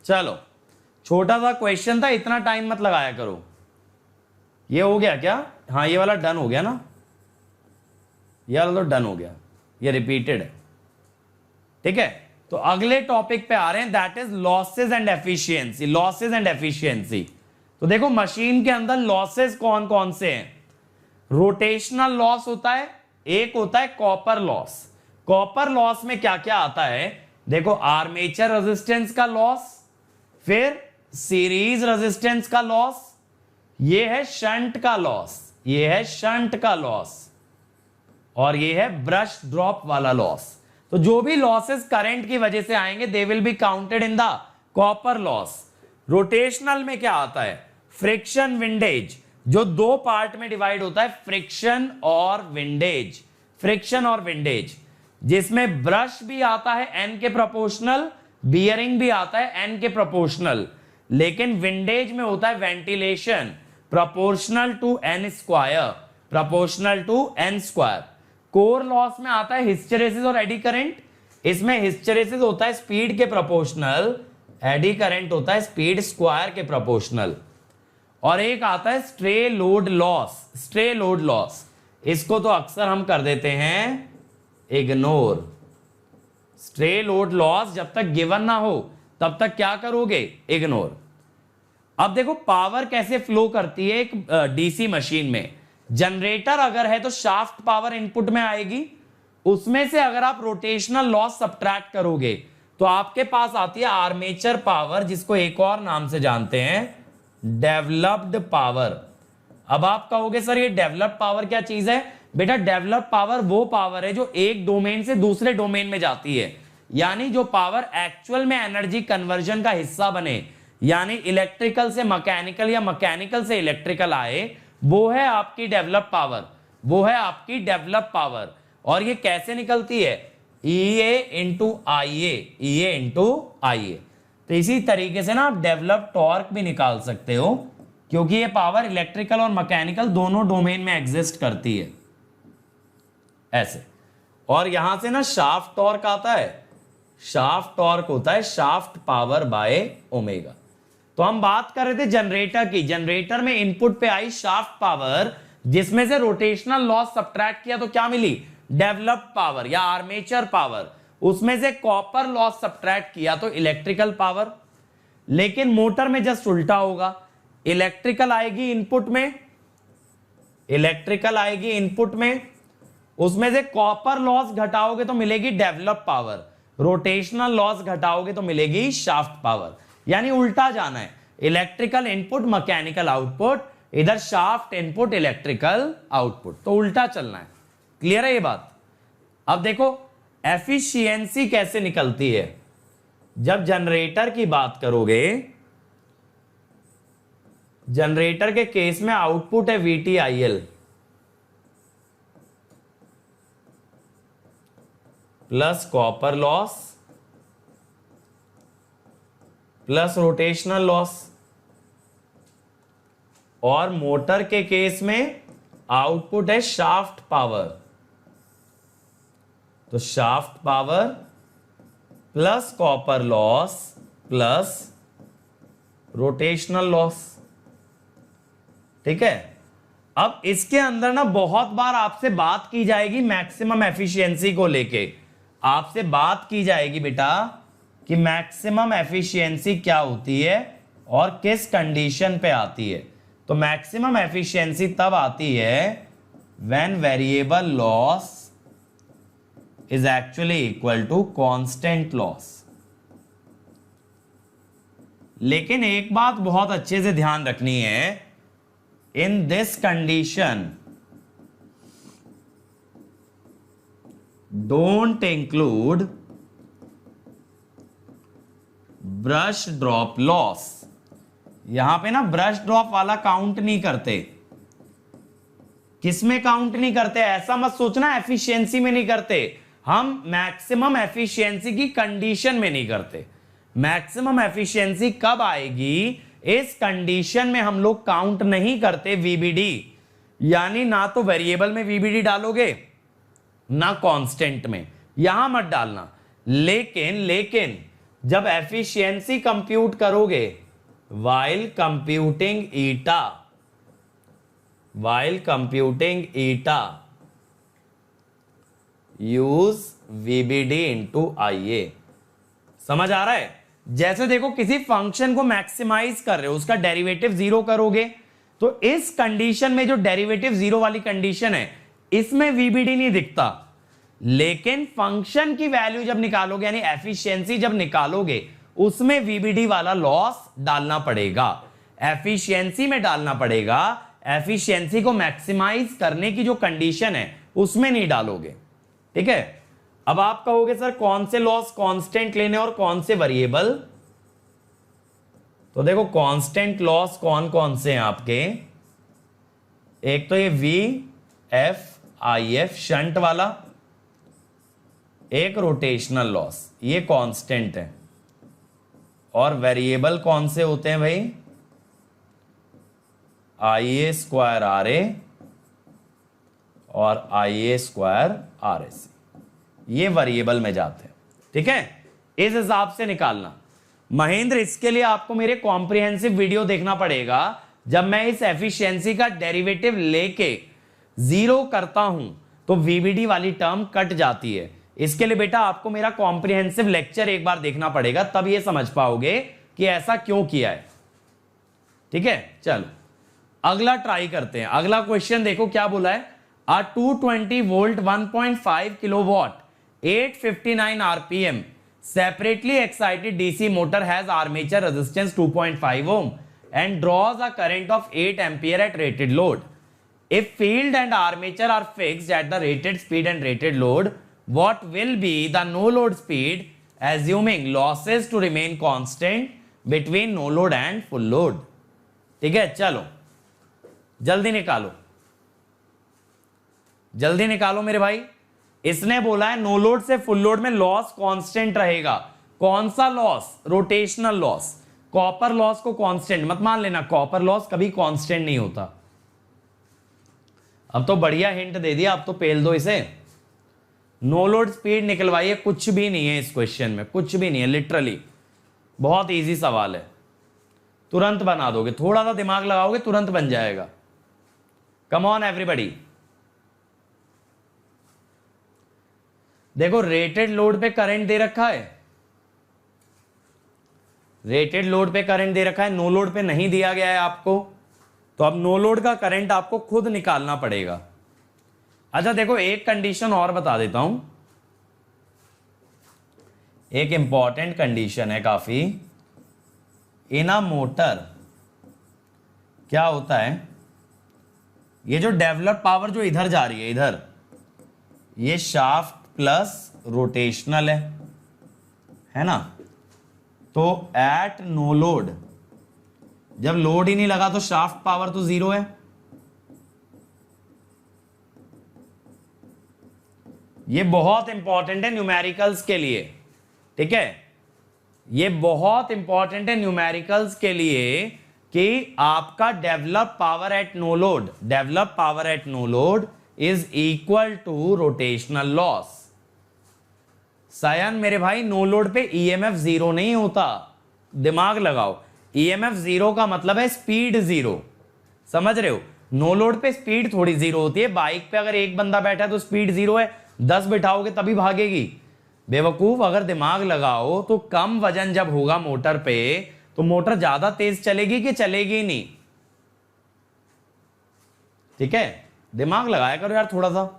चलो छोटा सा क्वेश्चन था, इतना टाइम मत लगाया करो। ये हो गया क्या? हाँ ये वाला डन हो गया ना, ये वाला तो डन हो गया, ये रिपीटेड है। ठीक है, तो अगले टॉपिक पे आ रहे हैं, that is losses and efficiency. Losses and efficiency, तो देखो मशीन के अंदर लॉसेस कौन कौन से हैं? रोटेशनल लॉस होता है, एक होता है कॉपर लॉस। कॉपर लॉस में क्या क्या आता है? देखो आर्मेचर रेजिस्टेंस का लॉस, फिर सीरीज रेजिस्टेंस का लॉस, ये है शंट का लॉस, ये है शंट का लॉस, और ये है ब्रश ड्रॉप वाला लॉस। तो जो भी लॉसेस करंट की वजह से आएंगे they will be counted in the copper loss. Rotational में क्या आता है? फ्रिक्शन विंडेज, जो दो पार्ट में डिवाइड होता है, फ्रिक्शन और विंडेज। फ्रिक्शन और विंडेज, जिसमें ब्रश भी आता है एन के प्रोपोर्शनल, बियरिंग भी आता है एन के प्रोपोर्शनल, लेकिन विंडेज में होता है ventilation proportional to n square. Proportional to n square. Core loss में आता है हिस्टेरेसिस और एडी करंट, इसमें हिस्टेरेसिस होता है स्पीड के प्रोपोर्शनल, एडी करंट होता है स्पीड स्क्वायर के प्रोपोर्शनल। और एक आता है stray load loss. Stray load loss इसको तो अक्सर हम कर देते हैं इग्नोर। स्ट्रे लोड लॉस जब तक गिवन ना हो तब तक क्या करोगे, इग्नोर। अब देखो पावर कैसे फ्लो करती है एक डीसी मशीन में। जनरेटर अगर है तो शाफ्ट पावर इनपुट में आएगी, उसमें से अगर आप रोटेशनल लॉस सब्ट्रैक्ट करोगे तो आपके पास आती है आर्मेचर पावर, जिसको एक और नाम से जानते हैं डेवलप्ड पावर। अब आप कहोगे सर ये डेवलप्ड पावर क्या चीज है? बेटा डेवलप्ड पावर वो पावर है जो एक डोमेन से दूसरे डोमेन में जाती है, यानी जो पावर एक्चुअल में एनर्जी कन्वर्जन का हिस्सा बने, यानी इलेक्ट्रिकल से मैकेनिकल या मैकेनिकल से इलेक्ट्रिकल आए, वो है आपकी डेवलप पावर, वो है आपकी डेवलप पावर। और ये कैसे निकलती है? EA into IA, EA into IA। तो इसी तरीके से ना आप डेवलप टॉर्क भी निकाल सकते हो, क्योंकि ये पावर इलेक्ट्रिकल और मैकेनिकल दोनों डोमेन में एग्जिस्ट करती है ऐसे। और यहां से ना शाफ्ट टॉर्क आता है, शाफ्ट टॉर्क होता है शाफ्ट पावर बाय ओमेगा। तो हम बात कर रहे थे जनरेटर की। जनरेटर में इनपुट पे आई शाफ्ट पावर, जिसमें से रोटेशनल लॉस सब्ट्रैक्ट किया तो क्या मिली? डेवलप पावर या आर्मेचर पावर। उसमें से कॉपर लॉस सब्ट्रैक्ट किया तो इलेक्ट्रिकल पावर। लेकिन मोटर में जस्ट उल्टा होगा, इलेक्ट्रिकल आएगी इनपुट में, इलेक्ट्रिकल आएगी इनपुट में, उसमें से कॉपर लॉस घटाओगे तो मिलेगी डेवलप पावर, रोटेशनल लॉस घटाओगे तो मिलेगी शाफ्ट पावर। यानी उल्टा जाना है, इलेक्ट्रिकल इनपुट मैकेनिकल आउटपुट, इधर शाफ्ट इनपुट इलेक्ट्रिकल आउटपुट, तो उल्टा चलना है। क्लियर है ये बात? अब देखो एफिशिएंसी कैसे निकलती है। जब जनरेटर की बात करोगे, जनरेटर के केस में आउटपुट है VTIL plus copper loss plus rotational loss. और मोटर के केस में आउटपुट है शाफ्ट पावर, तो shaft power plus copper loss plus rotational loss. ठीक है। अब इसके अंदर ना बहुत बार आपसे बात की जाएगी मैक्सिमम एफिशिएंसी को लेके, आपसे बात की जाएगी बेटा कि मैक्सिमम एफिशिएंसी क्या होती है और किस कंडीशन पे आती है। तो मैक्सिमम एफिशिएंसी तब आती है when variable loss is actually equal to constant loss. लेकिन एक बात बहुत अच्छे से ध्यान रखनी है, in this condition don't include brush drop loss. यहां पे ना ब्रश ड्रॉप वाला काउंट नहीं करते। किसमें काउंट नहीं करते? ऐसा मत सोचना एफिशिएंसी में नहीं करते, हम मैक्सिमम एफिशिएंसी की कंडीशन में नहीं करते। मैक्सिमम एफिशिएंसी कब आएगी? इस कंडीशन में हम लोग काउंट नहीं करते VBD, यानी ना तो वेरिएबल में VBD डालोगे ना कांस्टेंट में, यहां मत डालना। लेकिन जब एफिशिएंसी कंप्यूट करोगे while computing eta use VBD into IA। समझ आ रहा है? जैसे देखो किसी फंक्शन को मैक्सिमाइज कर रहे हो, उसका डेरिवेटिव 0 करोगे, तो इस कंडीशन में जो डेरिवेटिव 0 वाली कंडीशन है इसमें VBD नहीं दिखता। लेकिन फंक्शन की वैल्यू जब निकालोगे, यानी एफिशिएंसी जब निकालोगे, उसमें VBD वाला लॉस डालना पड़ेगा, एफिशिएंसी में डालना पड़ेगा। एफिशिएंसी को मैक्सिमाइज करने की जो कंडीशन है उसमें नहीं डालोगे। ठीक है। अब आप कहोगे सर कौन से लॉस कांस्टेंट लेने और कौन से वेरिएबल? तो देखो कांस्टेंट लॉस कौन कौन से हैं आपके? एक तो ये VFIF शंट वाला, एक रोटेशनल लॉस, ये कांस्टेंट है। और वेरिएबल कौन से होते हैं भाई? IA² RA और IA² RSC, ये वेरिएबल में जाते हैं। ठीक है, इस हिसाब से निकालना। महेंद्र, इसके लिए आपको मेरे कॉम्प्रिहेंसिव वीडियो देखना पड़ेगा, जब मैं इस एफिशिएंसी का डेरिवेटिव लेके जीरो करता हूं तो VBD वाली टर्म कट जाती है। इसके लिए बेटा आपको मेरा कॉम्प्रिहेंसिव लेक्चर एक बार देखना पड़ेगा, तब ये समझ पाओगे कि ऐसा क्यों किया है। ठीक है, चलो अगला ट्राई करते हैं। अगला क्वेश्चन देखो क्या बोला है। आ 220 volt 1.5 kilowatt 859 RPM separately excited DC motor has armature resistance 2.5 ohm and draws a current of 8 ampere at rated load. If field and armature are fixed at the rated speed and rated load, what will be the no load speed assuming losses to remain constant between no load and full load? ठीक है, चलो जल्दी निकालो, जल्दी निकालो मेरे भाई। इसने बोला है नो लोड से फुल लोड में लॉस कांस्टेंट रहेगा। कौन सा loss? Rotational loss. Copper loss को कांस्टेंट मत मान लेना, कॉपर लॉस कभी कांस्टेंट नहीं होता। अब तो बढ़िया हिंट दे दिया, अब तो पेल दो इसे। नो लोड स्पीड निकलवाइए, कुछ भी नहीं है इस क्वेश्चन में, कुछ भी नहीं है, लिटरली बहुत इजी सवाल है, तुरंत बना दोगे, थोड़ा सा दिमाग लगाओगे तुरंत बन जाएगा। कम ऑन एवरीबॉडी। देखो रेटेड लोड पे करंट दे रखा है, रेटेड लोड पे करंट दे रखा है, नो लोड पे नहीं दिया गया है आपको, तो अब नो लोड का करंट आपको खुद निकालना पड़ेगा। अच्छा देखो एक कंडीशन और बता देता हूं, एक इंपॉर्टेंट कंडीशन है काफी। इन अ मोटर क्या होता है, ये जो डेवलप पावर जो इधर जा रही है, इधर ये शाफ्ट प्लस रोटेशनल है ना। तो एट नो लोड, जब लोड ही नहीं लगा तो शाफ्ट पावर तो जीरो है। ये बहुत इंपॉर्टेंट है न्यूमेरिकल्स के लिए। ठीक है, ये बहुत इंपॉर्टेंट है न्यूमेरिकल्स के लिए कि आपका develop power at no load, develop power at no load is equal to rotational loss. सायन मेरे भाई नो लोड पे ईएमएफ जीरो नहीं होता, दिमाग लगाओ। ईएमएफ जीरो का मतलब है स्पीड जीरो, समझ रहे हो। नो लोड पे स्पीड थोड़ी जीरो होती है। बाइक पे अगर एक बंदा बैठा है तो स्पीड जीरो है, 10 बिठाओगे तभी भागेगी। बेवकूफ, अगर दिमाग लगाओ तो कम वजन जब होगा मोटर पे तो मोटर ज्यादा तेज चलेगी कि चलेगी नहीं। ठीक है, दिमाग लगाया करो यार थोड़ा सा।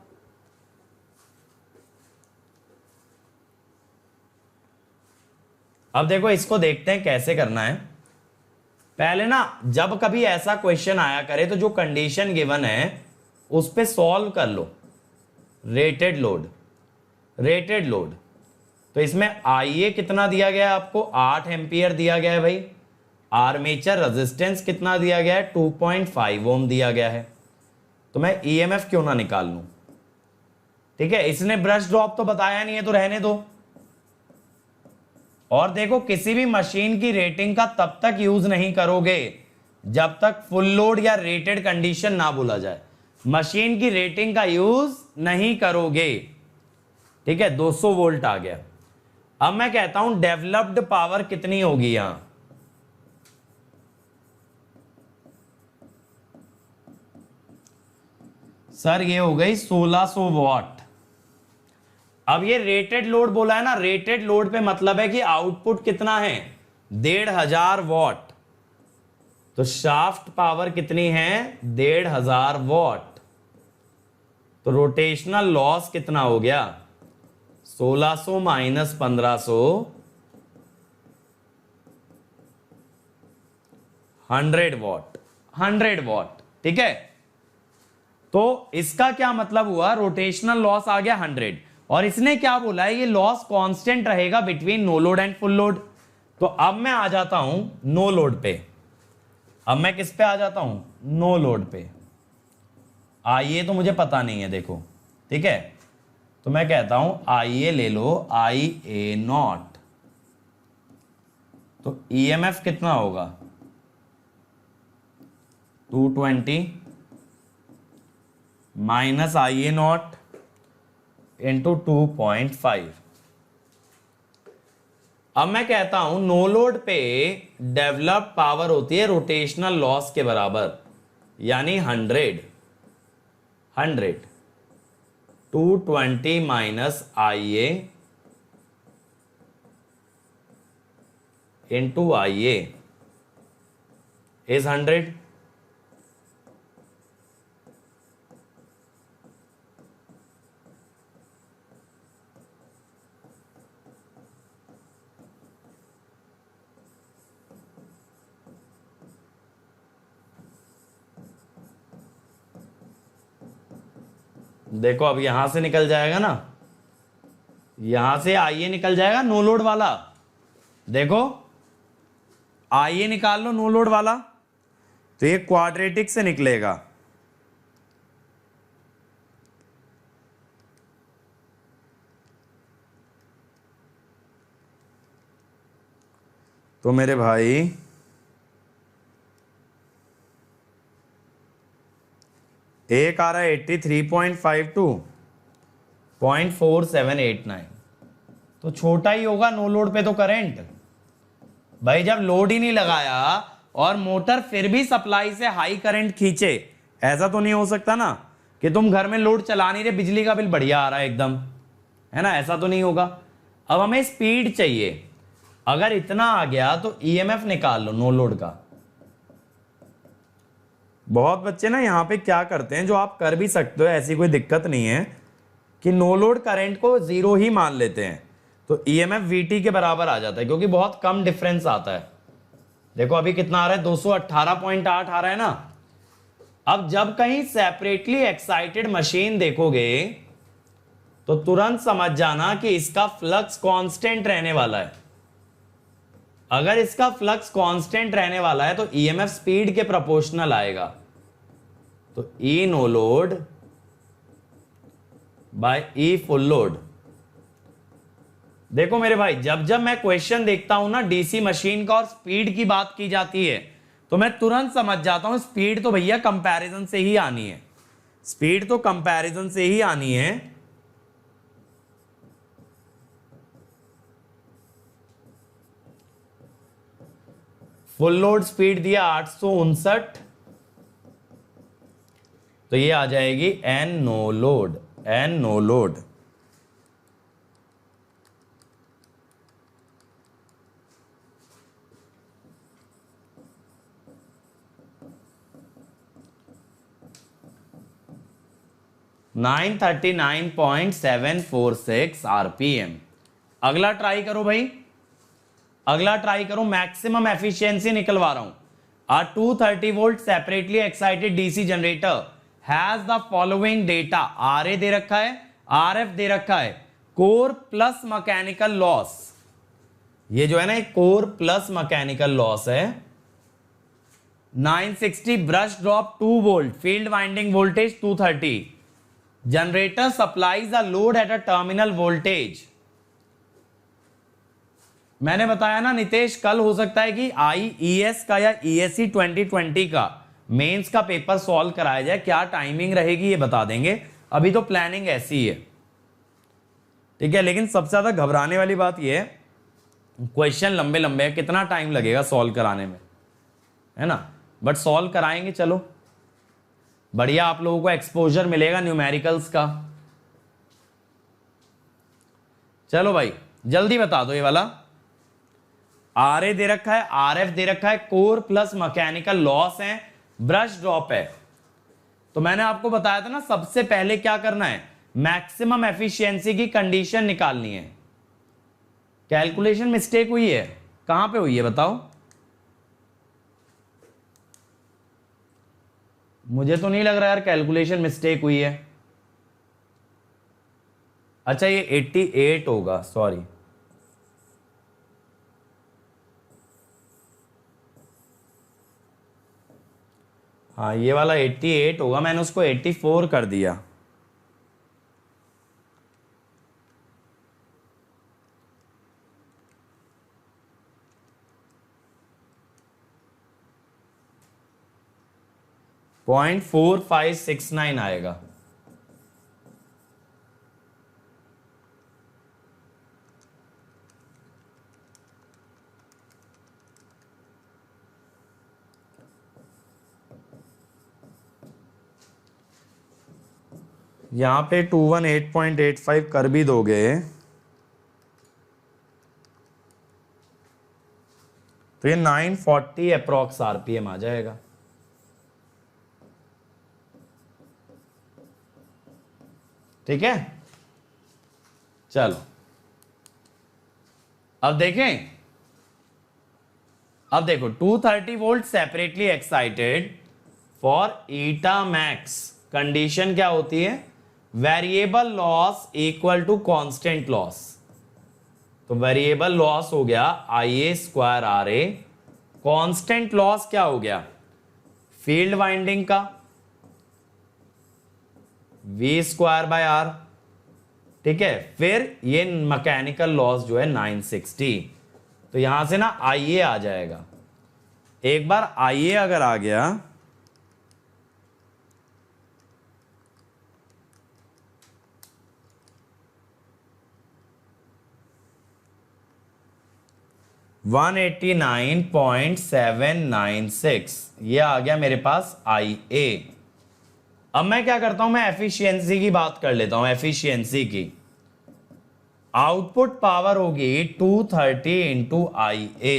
अब देखो इसको देखते हैं कैसे करना है। पहले ना जब कभी ऐसा क्वेश्चन आया करे तो जो कंडीशन गिवन है उस पे सॉल्व कर लो। रेटेड लोड, रेटेड लोड, तो इसमें IA कितना दिया गया है आपको, 8 एम्पियर दिया गया है भाई। आर्मेचर रेजिस्टेंस कितना दिया गया है, 2.5 ओम दिया गया है। तो मैं EMF क्यों ना निकाल लूं। ठीक है, इसने ब्रश ड्रॉप तो बताया नहीं है तो रहने दो। और देखो किसी भी मशीन की रेटिंग का तब तक यूज नहीं करोगे जब तक फुल लोड या रेटेड कंडीशन ना बोला जाए। मशीन की रेटिंग का यूज नहीं करोगे। ठीक है, 200 वोल्ट आ गया। अब मैं कहता हूं डेवलप्ड पावर कितनी होगी यहां, सर ये हो गई 1600 वॉट। अब ये रेटेड लोड बोला है ना, रेटेड लोड पे मतलब है कि आउटपुट कितना है, 1500 वॉट। तो शाफ्ट पावर कितनी है, 1500 वॉट। तो रोटेशनल लॉस कितना हो गया, 1600 माइनस 1500, 100 वॉट, 100 वॉट। ठीक है, तो इसका क्या मतलब हुआ, रोटेशनल लॉस आ गया 100। और इसने क्या बोला है, ये लॉस कांस्टेंट रहेगा between no load and full load. तो अब मैं आ जाता हूं नो लोड पे। अब मैं किस पे आ जाता हूं, नो लोड पे। IA तो मुझे पता नहीं है देखो। ठीक है, तो मैं कहता हूं IA ले लो, IA0। तो EMF कितना होगा, 220 minus I A not into 2.5। अब मैं कहता हूं नो लोड पे डेवलप पावर होती है रोटेशनल लॉस के बराबर, यानी 100 220 minus I A into I A is 100। देखो अब यहां से निकल जाएगा ना, यहां से आईए निकल जाएगा नो लोड वाला। देखो आईए निकाल लो नो लोड वाला, तो ये क्वाड्रेटिक से निकलेगा। तो मेरे भाई एक आ रहा है 83.52 0.4789, तो छोटा ही होगा नो लोड पे तो करंट। भाई जब लोड ही नहीं लगाया और मोटर फिर भी सप्लाई से हाई करंट खींचे, ऐसा तो नहीं हो सकता ना कि तुम घर में लोड चला नहीं रहे, बिजली का बिल बढ़िया आ रहा है एकदम, है ना, ऐसा तो नहीं होगा। अब हमें स्पीड चाहिए, अगर इतना आ गया तो ईएमएफ निकाल लो नो लोड का। बहुत बच्चे ना यहाँ पे क्या करते हैं, जो आप कर भी सकते हो, ऐसी कोई दिक्कत नहीं है, कि नो लोड करंट को जीरो ही मान लेते हैं, तो ईएमएफ वीटी के बराबर आ जाता है, क्योंकि बहुत कम डिफरेंस आता है। देखो अभी कितना आ रहा है, 218.8 आ रहा है ना। अब जब कहीं सेपरेटली एक्साइटेड मशीन देखोगे तो तुरंत समझ जाना कि इसका फ्लक्स कांस्टेंट रहने वाला है। अगर इसका फ्लक्स कांस्टेंट रहने वाला है तो ईएमएफ स्पीड के प्रोपोर्शनल आएगा, तो E no load by E full load. देखो मेरे भाई, जब जब मैं क्वेश्चन देखता हूं ना डीसी मशीन का और स्पीड की बात की जाती है, तो मैं तुरंत समझ जाता हूं स्पीड तो भैया कंपैरिजन से ही आनी है, स्पीड तो कंपैरिजन से ही आनी है। फुल लोड स्पीड दिया 859, तो ये आ जाएगी N no load, N no load. $939.746 RPM. अगला ट्राई करो भाई, अगला ट्राई करो, मैक्सिमम एफिशिएंसी निकलवा रहा हूं। A 230 volt separately excited DC generator has the following data. RA दे रखा है, आरएफ दे रखा है, कोर प्लस मैकेनिकल लॉस, ये जो है ना कोर प्लस मैकेनिकल लॉस है। 960 brush drop 2 volt, field winding voltage 230, generator supplies a load at a terminal voltage. मैंने बताया ना नितेश, कल हो सकता है कि आईईएस का या ईएससी 2020 का मेंस का पेपर सॉल्व कराया जाए, क्या टाइमिंग रहेगी ये बता देंगे, अभी तो प्लानिंग ऐसी है, ठीक है। लेकिन सबसे ज्यादा घबराने वाली बात ये है, क्वेश्चन लंबे लंबे है, कितना टाइम लगेगा सॉल्व कराने में, है ना, बट सॉल्व कराएंगे, चलो बढ़िया, आप लोगों को एक्सपोजर मिलेगा न्यूमेरिकल्स का। चलो भाई जल्दी बता दो, ये वाला आरए दे रखा है, आरएफ दे रखा है, कोर प्लस मैकेनिकल लॉस है, ब्रश ड्रॉप है। तो मैंने आपको बताया था ना, सबसे पहले क्या करना है, मैक्सिमम एफिशिएंसी की कंडीशन निकालनी है। कैलकुलेशन मिस्टेक हुई है, कहां पे हुई है बताओ, मुझे तो नहीं लग रहा यार कैलकुलेशन मिस्टेक हुई है। अच्छा ये 88 होगा, सॉरी, हाँ ये वाला 88 होगा, मैंने उसको 84 कर दिया। .4569 आएगा। यहां पे 218.85 कर भी दोगे तो ये 940 अप्रॉक्स आरपीएम आ जाएगा। ठीक है, चलो अब देखें। अब देखो 230 volt separately excited for eta max condition क्या होती है? Variable loss equal to constant loss. तो वेरिएबल लॉस हो गया IA square RA, constant loss क्या हो गया? फील्ड वाइंडिंग का V स्क्वायर बाय R। ठीक है, फिर ये मैकेनिकल लॉस जो है 960, तो यहां से ना IA आ जाएगा। एक बार IA अगर आ गया $189.796, ये आ गया मेरे पास IA। अब मैं क्या करता हूं, मैं एफिशिएंसी की बात कर लेता हूं। एफिशिएंसी की आउटपुट पावर होगी 230 इंटू IA।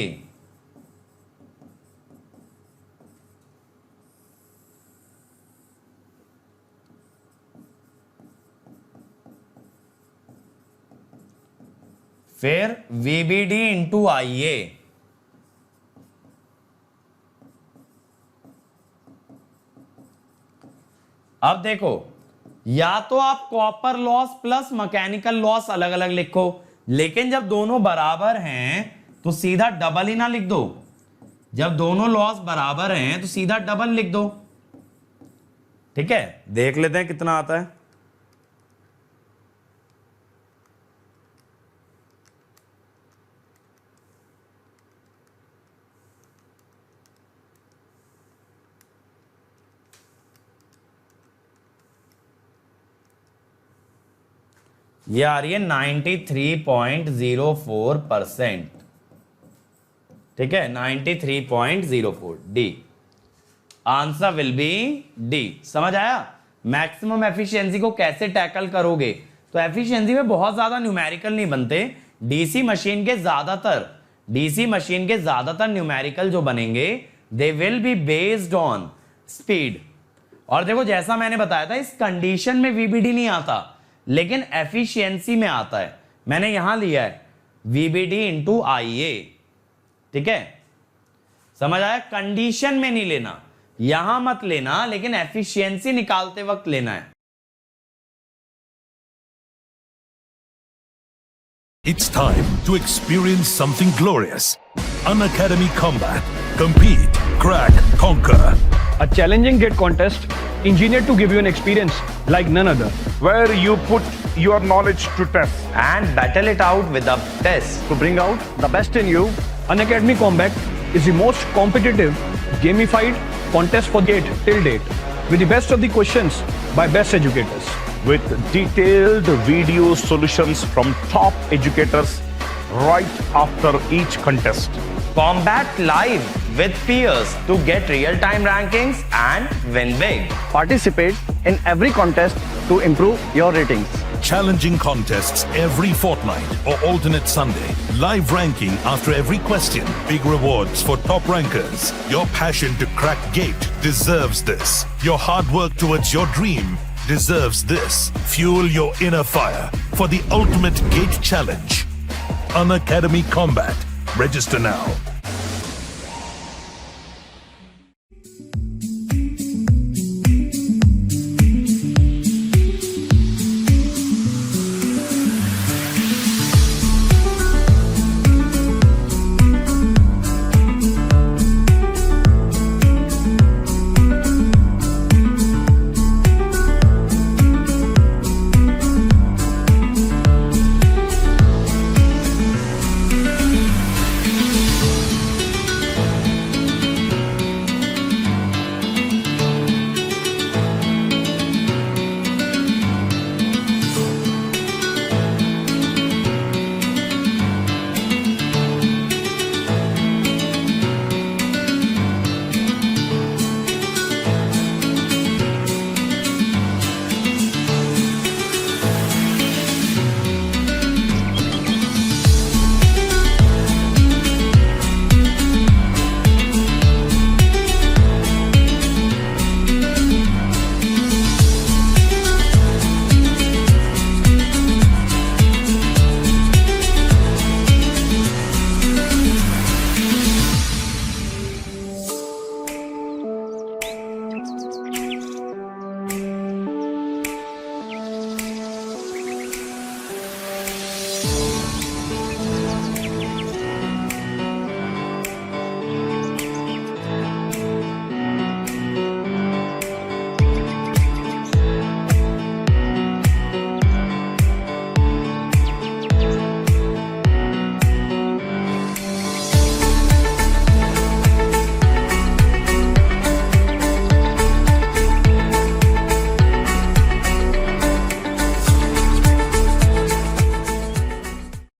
फिर VBD इंटू IA। अब देखो, या तो आप copper loss plus mechanical loss अलग अलग लिखो, लेकिन जब दोनों बराबर हैं तो सीधा डबल ही ना लिख दो। जब दोनों लॉस बराबर हैं तो सीधा डबल लिख दो। ठीक है, देख लेते हैं कितना आता है। ये आ रही है 93.04%। ठीक है, 93.04 D. Answer will B D. समझ आया? मैक्सिमम एफिशिएंसी को कैसे टैकल करोगे? तो एफिशिएंसी में बहुत ज्यादा न्यूमेरिकल नहीं बनते। डीसी मशीन के ज्यादातर न्यूमेरिकल जो बनेंगे they will be based on speed. और देखो, जैसा मैंने बताया था, इस कंडीशन में VBD नहीं आता, लेकिन एफिशिएंसी में आता है। मैंने यहां लिया है VBD इंटू IA। ठीक है, समझ आया? कंडीशन में नहीं लेना, यहां मत लेना, लेकिन एफिशिएंसी निकालते वक्त लेना है। It's time to experience something glorious. Unacademy Combat. Compete, crack, conquer. A challenging gate contest engineered to give you an experience like none other. Where you put your knowledge to test. And battle it out with the best. To bring out the best in you, Unacademy Combat is the most competitive, gamified contest for gate till date, with the best of the questions by best educators. With detailed video solutions from top educators right after each contest. Combat live with peers to get real-time rankings and win big. Participate in every contest to improve your ratings. Challenging contests every fortnight or alternate Sunday. Live ranking after every question. Big rewards for top rankers. Your passion to crack gate deserves this. Your hard work towards your dream deserves this. Fuel your inner fire for the ultimate gate challenge. Unacademy Combat. Register now.